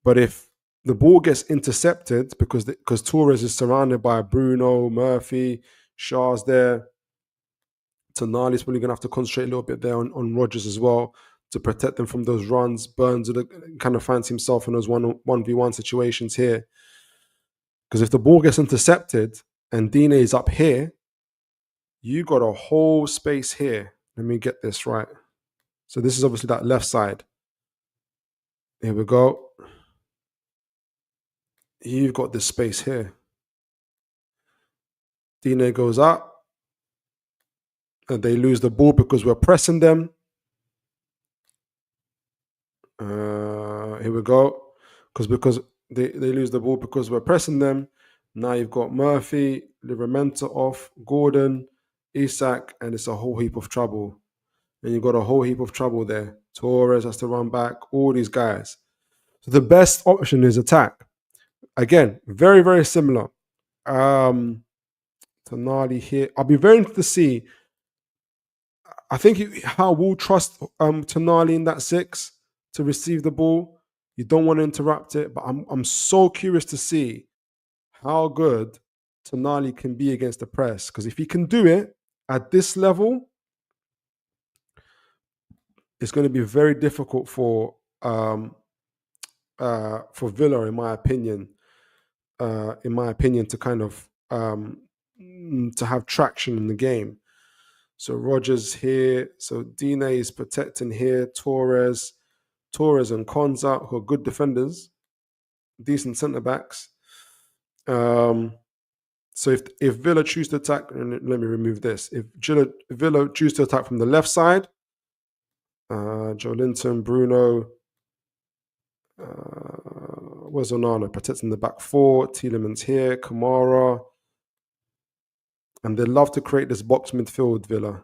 but if the ball gets intercepted because Torres is surrounded by Bruno, Murphy, Shaw's there, Tonali's probably going to have to concentrate a little bit there on Rodgers as well to protect them from those runs. Burns kind of finds himself in those 1v1 situations here. Because if the ball gets intercepted and Dine is up here, you got a whole space here. Let me get this right. So this is obviously that left side. Here we go. You've got this space here. Dine goes up. And they lose the ball because we're pressing them. Here we go. Because they lose the ball because we're pressing them. Now you've got Murphy, Livramento off, Gordon, Isak, and it's a whole heap of trouble. And you've got a whole heap of trouble there. Torres has to run back, all these guys. So the best option is attack. Again, very, very similar. Tonali here. I'll be very interested to see. I think how we'll trust Tonali in that 6 to receive the ball. You don't want to interrupt it, but I'm so curious to see how good Tonali can be against the press. Because if he can do it at this level, it's going to be very difficult for Villa, in my opinion. To kind of to have traction in the game. So Rodgers here. So Dine is protecting here. Torres and Konza, who are good defenders, decent centre backs. So if Villa choose to attack, and let me remove this. If Villa choose to attack from the left side, Joelinton, Bruno, where's Onana protecting the back 4? Tielemans here, Kamara. And they love to create this box midfield, Villa.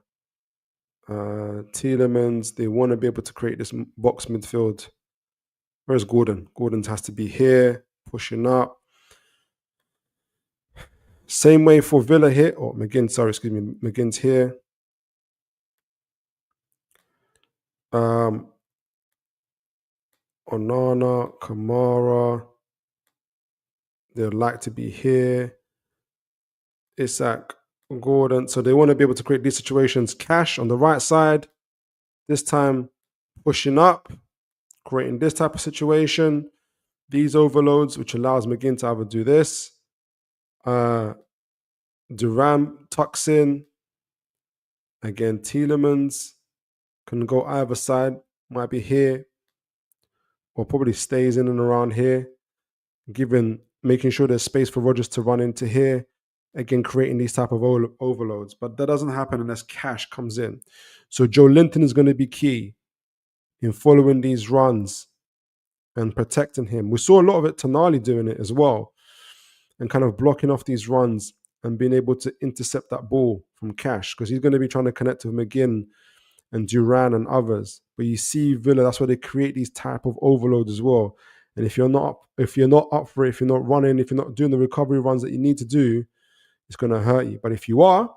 Tielemans, they want to be able to create this box midfield. Where's Gordon? Gordon has to be here, pushing up. Same way for Villa here. Oh, McGinn, sorry, excuse me. McGinn's here. Onana, Kamara. They'd like to be here. Isak, Gordon. So they want to be able to create these situations. Cash on the right side. This time pushing up, creating this type of situation. These overloads, which allows McGinn to either do this. Duran tucks in. Again, Tielemans can go either side. Might be here. Or probably stays in and around here. Making sure there's space for Rodgers to run into here. Again, creating these type of overloads. But that doesn't happen unless Cash comes in. So Joelinton is going to be key in following these runs and protecting him. We saw a lot of it, Tonali doing it as well. And kind of blocking off these runs and being able to intercept that ball from Cash. Because he's going to be trying to connect with McGinn and Duran and others. But you see Villa, that's why they create these type of overloads as well. And if you're not up for it, if you're not running, if you're not doing the recovery runs that you need to do, it's going to hurt you. But if you are,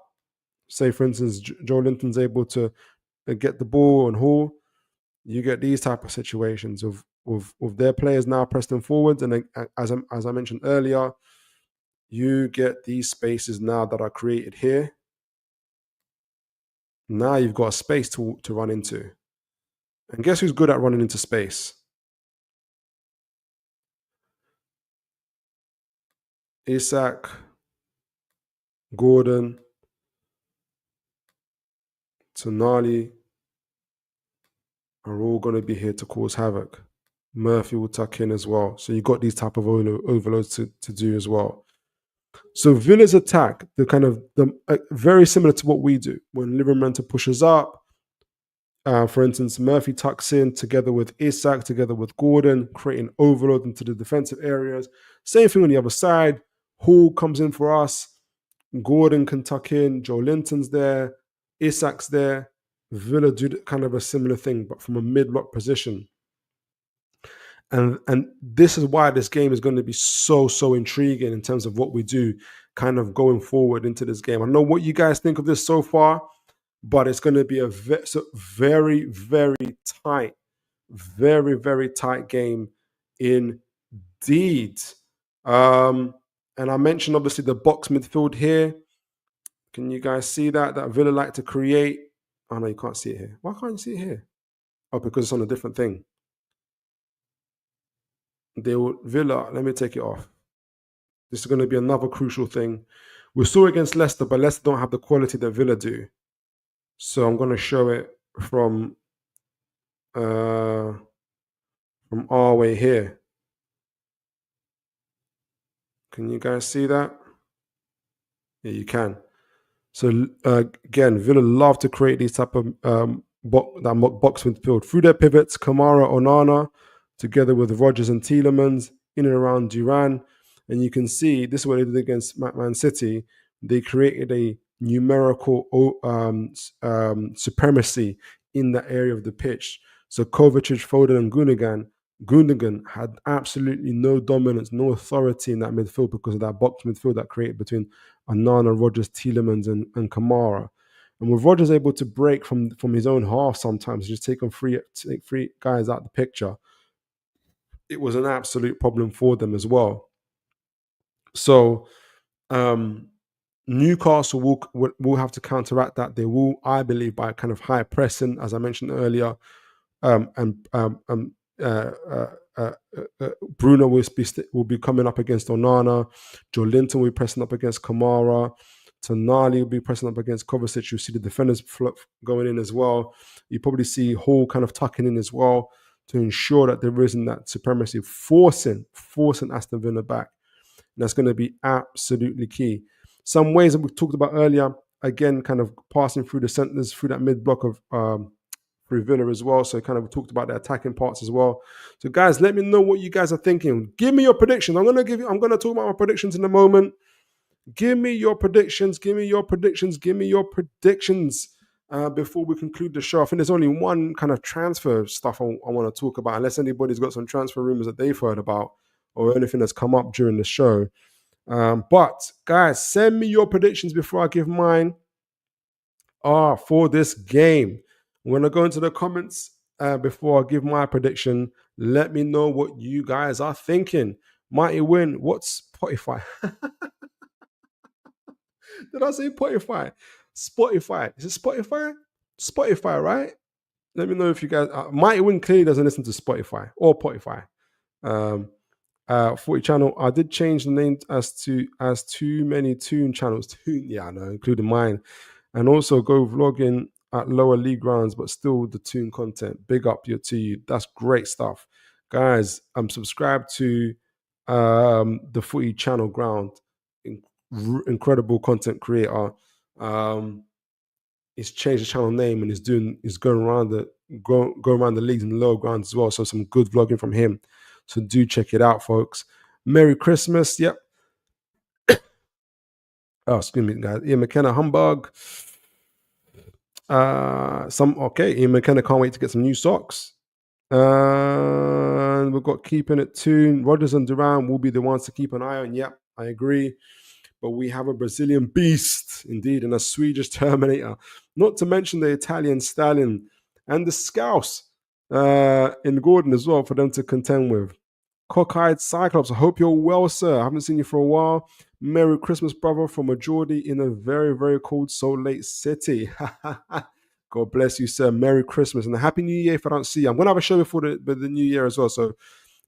say for instance, Joelinton's able to get the ball and haul, you get these type of situations of their players now pressed them forwards, and as I mentioned earlier, you get these spaces now that are created here. Now you've got a space to run into. And guess who's good at running into space? Isak, Gordon, Tonali are all going to be here to cause havoc. Murphy will tuck in as well. So you've got these type of overloads to do as well. So Villa's attack, very similar to what we do. When Livramento pushes up, for instance, Murphy tucks in together with Isak, together with Gordon, creating overload into the defensive areas. Same thing on the other side. Hall comes in for us. Gordon can tuck in. Joelinton's there. Isak's there. Villa do kind of a similar thing, but from a mid-block position. And this is why this game is going to be so intriguing in terms of what we do kind of going forward into this game. I know what you guys think of this so far, but it's going to be a very, very tight, very, very tight game indeed. And I mentioned obviously the box midfield here. Can you guys see that Villa like to create? Oh no, you can't see it here. Why can't you see it here? Oh, because it's on a different thing. Villa, let me take it off. This is going to be another crucial thing. We saw against Leicester, but Leicester don't have the quality that Villa do. So I'm going to show it from our way here. Can you guys see that? Yeah, you can. So again, Villa love to create these type of box midfield through their pivots. Kamara, Onana, together with Rodgers and Tielemans, in and around Duran. And you can see this is what they did against Man City. They created a numerical supremacy in that area of the pitch. So Kovacic, Foden, and Gundogan had absolutely no dominance, no authority in that midfield because of that box midfield that created between Onana, Rodgers, Tielemans, and Kamara. And with Rodgers able to break from his own half sometimes, just take three guys out of the picture, it was an absolute problem for them as well. So Newcastle will have to counteract that. They will, I believe, by kind of high pressing, as I mentioned earlier, Bruno will be coming up against Onana. Joelinton will be pressing up against Kamara. Tonali will be pressing up against Kovacic. You see the defenders going in as well. You probably see Hall kind of tucking in as well to ensure that there isn't that supremacy, forcing Aston Villa back. And that's going to be absolutely key. Some ways that we talked about earlier, again, kind of passing through the centers, through that mid-block of through Villa as well. So kind of talked about the attacking parts as well. So guys, let me know what you guys are thinking. Give me your predictions. I'm going to talk about my predictions in a moment. Give me your predictions. Before we conclude the show. I think there's only one kind of transfer stuff I want to talk about, unless anybody's got some transfer rumors that they've heard about or anything that's come up during the show. But guys, send me your predictions before I give mine for this game. I'm going to go into the comments before I give my prediction. Let me know what you guys are thinking. Mighty win. What's Spotify? Did I say Spotify? Spotify. Is it Spotify? Spotify, right? Let me know if you guys... Mighty win clearly doesn't listen to Spotify or Spotify. 40 channel. I did change the name as too many Toon channels. Yeah, I know, including mine. And also go vlogging at lower league rounds, but still the Toon content. Big up to you. That's great stuff. Guys, I'm subscribed to the Footy channel ground. Incredible content creator. He's changed the channel name and he's going around the leagues and lower grounds as well. So some good vlogging from him. So do check it out, folks. Merry Christmas. Yep. Oh, excuse me, guys. Ian McKenna, humbug. Ian McKenna can't wait to get some new socks. And we've got keeping it Toon. Rodgers and Duran will be the ones to keep an eye on. Yep, I agree. But we have a Brazilian beast, indeed, and a Swedish Terminator. Not to mention the Italian Stallion and the Scouse in Gordon as well for them to contend with. Cockeyed Cyclops, I hope you're well, sir. I haven't seen you for a while. Merry Christmas, brother, from a Geordie in a very, very cold Salt Lake City. God bless you, sir. Merry Christmas and a Happy New Year if I don't see you. I'm going to have a show before the New Year as well. So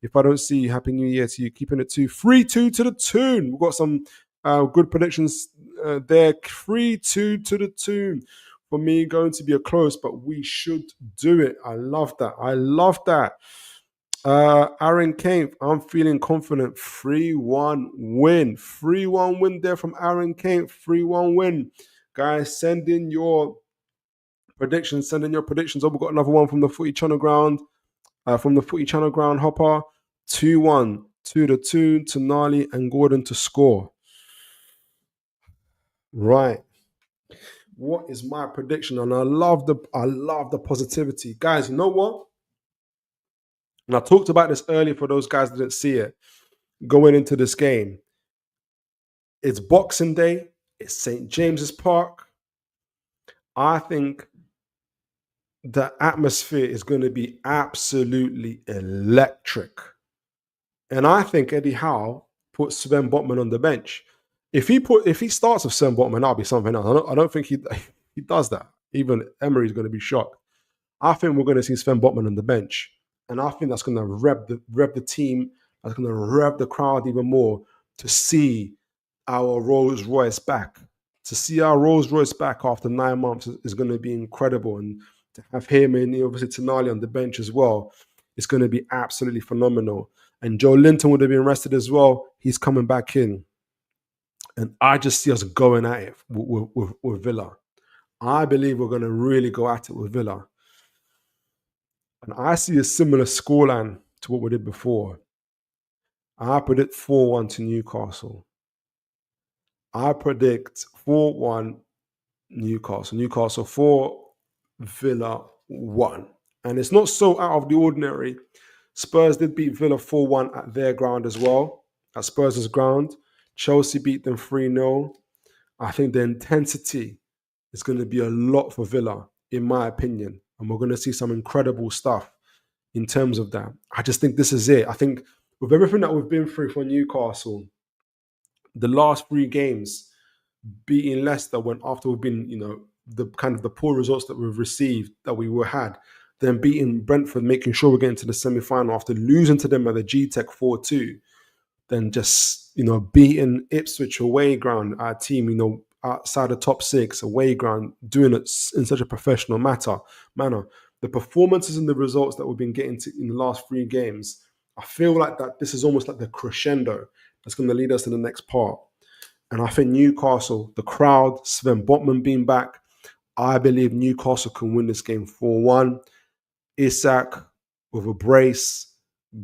if I don't see you, Happy New Year to you. Keeping it 3-2 to the Toon. We've got some good predictions there. 3-2 to the Toon. For me, going to be a close, but we should do it. I love that. I love that. Aaron Kane, I'm feeling confident. 3-1 win. 3-1 win there from Aaron Kane. 3-1 win. Guys, send in your predictions. Send in your predictions. Oh, we've got another one from the Footy Channel Ground. From the Footy Channel Ground Hopper. 2-1 to the Toon, to Gnarly and Gordon to score. Right. What is my prediction? And I love the positivity. Guys, you know what? And I talked about this earlier for those guys that didn't see it. Going into this game, it's Boxing Day. It's St. James's Park. I think the atmosphere is going to be absolutely electric. And I think Eddie Howe puts Sven Botman on the bench. If he starts with Sven Botman, that'll be something else. I don't think he does that. Even Emery's going to be shocked. I think we're going to see Sven Botman on the bench. And I think that's going to rev the team. That's going to rev the crowd even more to see our Rolls Royce back. To see our Rolls Royce back after 9 months is going to be incredible. And to have him and obviously Tonali on the bench as well, it's going to be absolutely phenomenal. And Joelinton would have been rested as well. He's coming back in. And I just see us going at it with Villa. I believe we're going to really go at it with Villa. And I see a similar scoreline to what we did before. I predict 4-1 to Newcastle. I predict 4-1 Newcastle. Newcastle 4, Villa 1. And it's not so out of the ordinary. Spurs did beat Villa 4-1 at their ground as well, at Spurs' ground. Chelsea beat them 3-0. I think the intensity is going to be a lot for Villa, in my opinion. And we're going to see some incredible stuff in terms of that. I just think this is it. I think with everything that we've been through for Newcastle, the last 3 games, beating Leicester when after we've been, the kind of the poor results that we've received, that we had, then beating Brentford, making sure we're getting to the semi-final after losing to them at the GTEC 4-2, then just, beating Ipswich away ground, our team, outside the top 6, away ground, doing it in such a professional manner. The performances and the results that we've been getting to in the last 3 games, I feel like that this is almost like the crescendo that's going to lead us to the next part. And I think Newcastle, the crowd, Sven Botman being back, I believe Newcastle can win this game 4-1. Isak with a brace,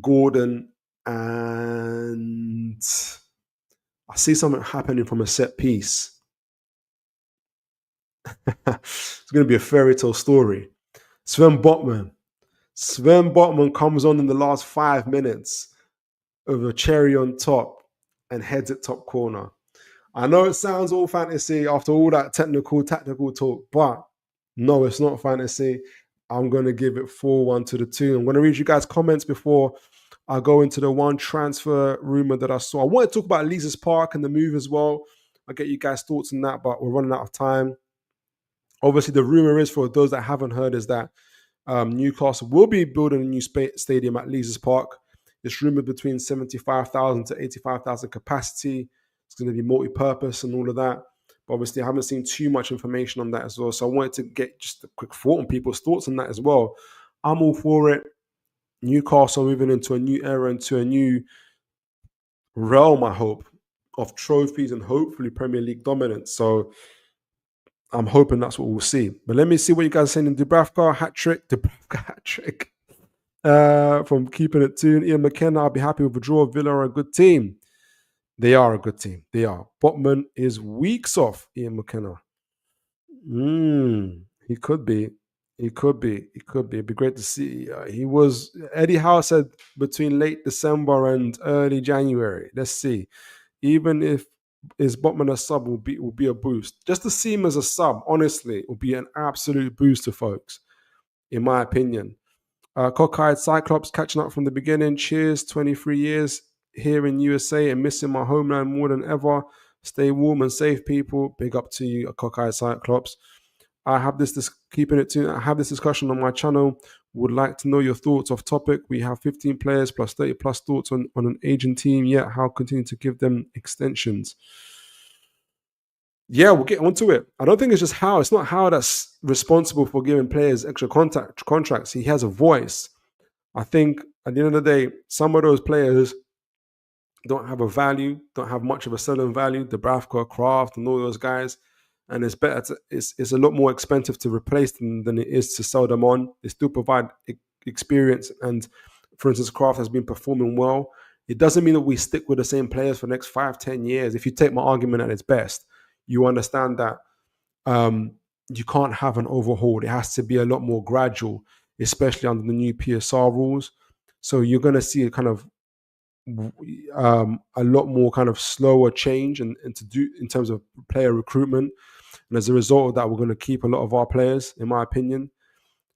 Gordon, and I see something happening from a set piece. It's going to be a fairy tale story. Sven Botman comes on in the last 5 minutes with a cherry on top and heads at top corner. I know it sounds all fantasy after all that tactical talk, but no, it's not fantasy. I'm going to give it 4-1 to the Toon. I'm going to read you guys' comments before I go into the one transfer rumor that I saw. I want to talk about Leazes Park and the move as well. I'll get you guys' thoughts on that, but we're running out of time. Obviously, the rumor is, for those that haven't heard, is that Newcastle will be building a new stadium at Leazes Park. It's rumored between 75,000 to 85,000 capacity. It's going to be multi-purpose and all of that. But obviously, I haven't seen too much information on that as well. So I wanted to get just a quick thought on people's thoughts on that as well. I'm all for it. Newcastle moving into a new era, into a new realm, I hope, of trophies and hopefully Premier League dominance. So I'm hoping that's what we'll see. But let me see what you guys are saying in Dubravka hat trick. From keeping it Toon. Ian McKenna, I'll be happy with a draw. Villa are a good team. They are a good team. They are. Botman is weeks off, Ian McKenna. He could be. He could be. He could be. It'd be great to see. He was Eddie Howe said between late December and early January. Let's see. Even if is Botman a sub will be a boost. Just to see him as a sub, honestly, will be an absolute boost to folks, in my opinion. Cockeyed Cyclops catching up from the beginning. Cheers, 23 years here in USA and missing my homeland more than ever. Stay warm and safe, people. Big up to you, Cockeyed Cyclops. I have keeping it to. I have this discussion on my channel. Would like to know your thoughts off topic. We have 15 players plus 30 plus thoughts on an aging team. Yet how continue to give them extensions? Yeah, we'll get onto it. I don't think it's just Howe. It's not Howe that's responsible for giving players extra contracts. He has a voice. I think at the end of the day, some of those players don't have a value, don't have much of a selling value. Dubravka, Kraft, and all those guys. And it's better it's a lot more expensive to replace them than it is to sell them on. They still provide experience, and for instance, Kraft has been performing well. It doesn't mean that we stick with the same players for the next 5-10 years. If you take my argument at its best, you understand that you can't have an overhaul. It has to be a lot more gradual, especially under the new PSR rules. So you're going to see a kind of a lot more kind of slower change and to do in terms of player recruitment. And as a result of that, we're going to keep a lot of our players, in my opinion.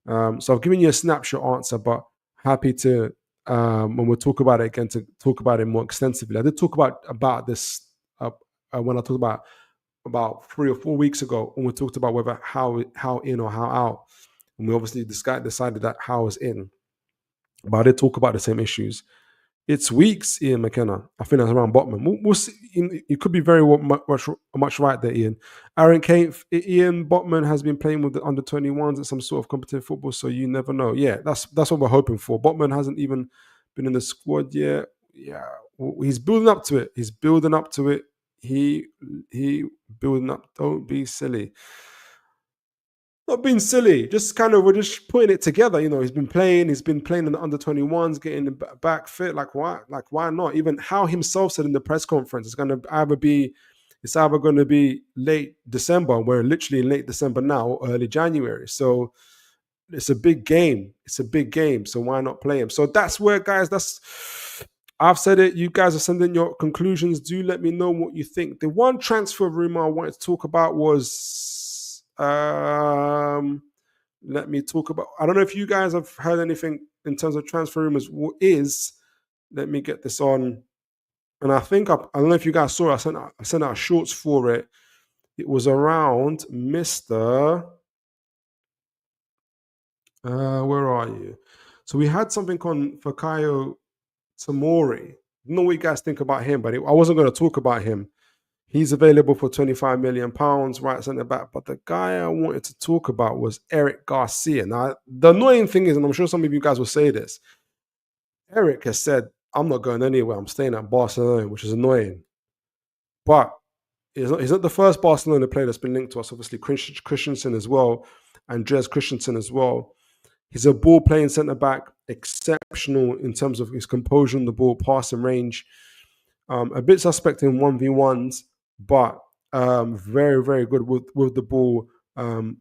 So I've given you a snapshot answer, but happy to, when we'll talk about it again, to talk about it more extensively. I did talk about this when I talked about 3 or 4 weeks ago when we talked about whether how in or how out. And we obviously decided that how is in. But I did talk about the same issues. It's weeks, Ian McKenna. I think that's around Botman. We'll see. You could be very much right there, Ian. Aaron Kane, Ian Botman has been playing with the under 21s at some sort of competitive football, so you never know. Yeah, that's what we're hoping for. Botman hasn't even been in the squad yet. Yeah, he's building up to it. He's building up to it. He building up. Don't be silly. Not being silly, just kind of we're just putting it together. He's been playing in the under 21s, getting back fit. Like why not? Even Howe himself said in the press conference, it's either going to be late December. We're literally in late December now, or early January. So it's a big game. So why not play him? So that's where, guys. I've said it. You guys are sending your conclusions. Do let me know what you think. The one transfer rumor I wanted to talk about was. Let me talk about. I don't know if you guys have heard anything in terms of transfer rumors. Let me get this on. And I think I don't know if you guys saw it. I sent out shorts for it. It was around Mr. Where are you? So we had something on Fikayo Tomori. I don't know what you guys think about him, but I wasn't going to talk about him. He's available for £25 million, right centre back. But the guy I wanted to talk about was Eric Garcia. Now, the annoying thing is, and I'm sure some of you guys will say this, Eric has said, I'm not going anywhere. I'm staying at Barcelona, which is annoying. But he's not the first Barcelona player that's been linked to us. Obviously, Christensen as well, Andreas Christensen as well. He's a ball-playing centre-back, exceptional in terms of his composure on the ball, passing range. A bit suspect in 1v1s, but very, very good with the ball. And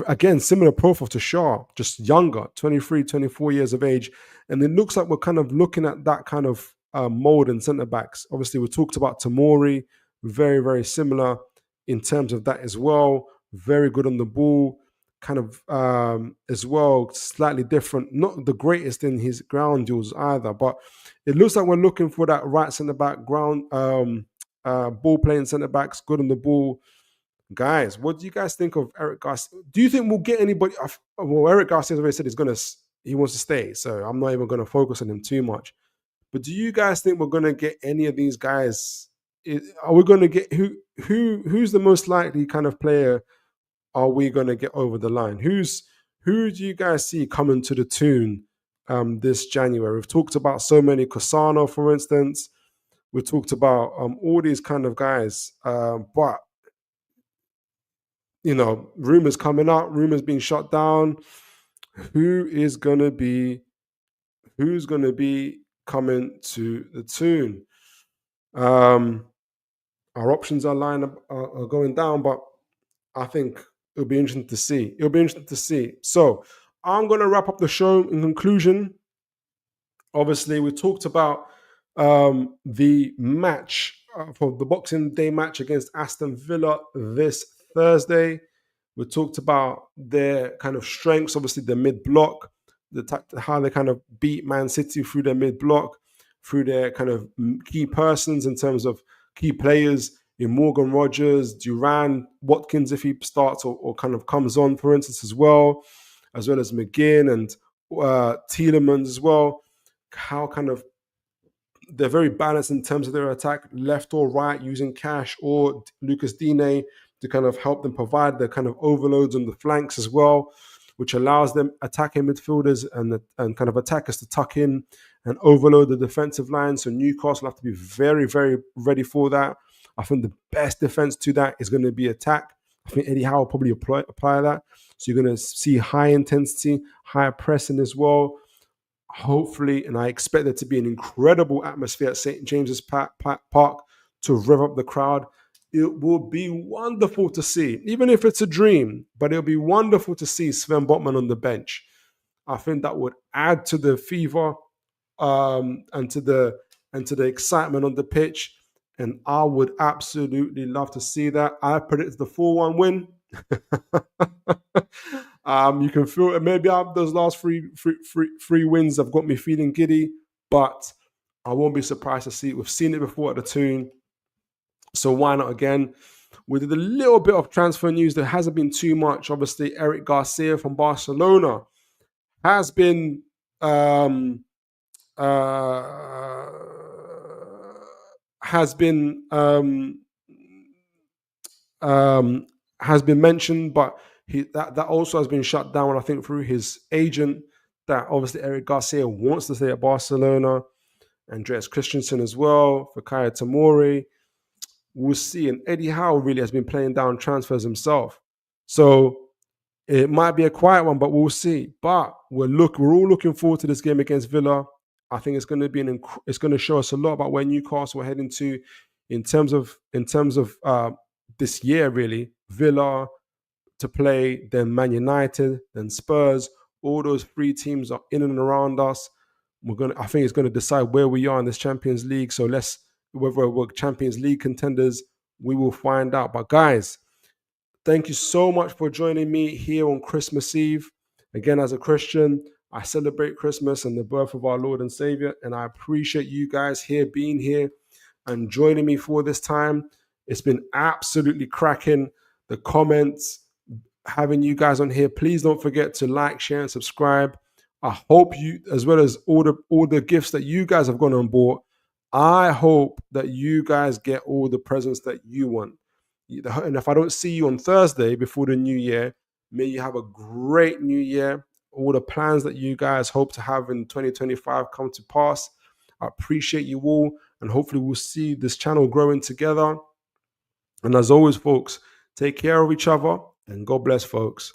again, similar profile to Shaw, just younger, 23, 24 years of age. And it looks like we're kind of looking at that kind of mold in centre-backs. Obviously, we talked about Tomori, very, very similar in terms of that as well. Very good on the ball. Kind of as well, slightly different. Not the greatest in his ground duels either, but it looks like we're looking for that right centre back ground ball playing centre backs, good on the ball. Guys, what do you guys think of Eric Garcia? Do you think we'll get anybody? Well, Eric Garcia has already said he wants to stay, so I'm not even going to focus on him too much. But do you guys think we're going to get any of these guys? Are we going to get who's the most likely kind of player? Are we going to get over the line? Who do you guys see coming to the Toon this January? We've talked about so many. Cosano, for instance. We talked about all these kind of guys. But, rumors coming out, rumors being shut down. Who's going to be coming to the Toon? Our options are going down, but I think it'll be interesting to see. It'll be interesting to see. So I'm going to wrap up the show in conclusion. Obviously, we talked about the match for the Boxing Day match against Aston Villa this Thursday. We talked about their kind of strengths, obviously the mid block, how they kind of beat Man City through their mid block, through their kind of key persons in terms of key players in Morgan Rogers, Duran, Watkins if he starts or kind of comes on, for instance, as well as McGinn and Tielemans as well. How kind of they're very balanced in terms of their attack, left or right, using Cash or Lucas Digne to kind of help them provide the kind of overloads on the flanks as well, which allows them attacking midfielders and kind of attackers to tuck in and overload the defensive line. So Newcastle have to be very, very ready for that. I think the best defense to that is going to be attack. I think Eddie Howe will probably apply that. So you're going to see high intensity, high pressing as well. Hopefully, and I expect there to be an incredible atmosphere at St. James's Park to rev up the crowd. It will be wonderful to see, even if it's a dream, but it'll be wonderful to see Sven Botman on the bench. I think that would add to the fever and to the excitement on the pitch. And I would absolutely love to see that. I predict the 4-1 win. You can feel it. Maybe those last three wins have got me feeling giddy, but I won't be surprised to see it. We've seen it before at the Toon, so why not again? We did a little bit of transfer news. There hasn't been too much. Obviously, Eric Garcia from Barcelona has been mentioned, but that also has been shut down, I think, through his agent. That obviously Eric Garcia wants to stay at Barcelona. Andreas Christensen as well, Fikayo Tomori. We'll see. And Eddie Howe really has been playing down transfers himself. So it might be a quiet one, but we'll see. But we're all looking forward to this game against Villa. I think it's going to be it's going to show us a lot about where Newcastle are heading to in terms of this year, really. Villa to play, then Man United, then Spurs. All those three teams are in and around us. I think it's going to decide where we are in this Champions League. So whether we're Champions League contenders, we will find out. But guys, thank you so much for joining me here on Christmas Eve. Again, as a Christian, I celebrate Christmas and the birth of our Lord and Savior, and I appreciate you guys being here and joining me for this time. It's been absolutely cracking. The comments, having you guys on here. Please don't forget to like, share, and subscribe. I hope you, as well as all the gifts that you guys have gone on board, I hope that you guys get all the presents that you want. And if I don't see you on Thursday before the new year, may you have a great new year. All the plans that you guys hope to have in 2025 come to pass. I appreciate you all, and hopefully we'll see this channel growing together. And as always, folks, take care of each other, and God bless, folks.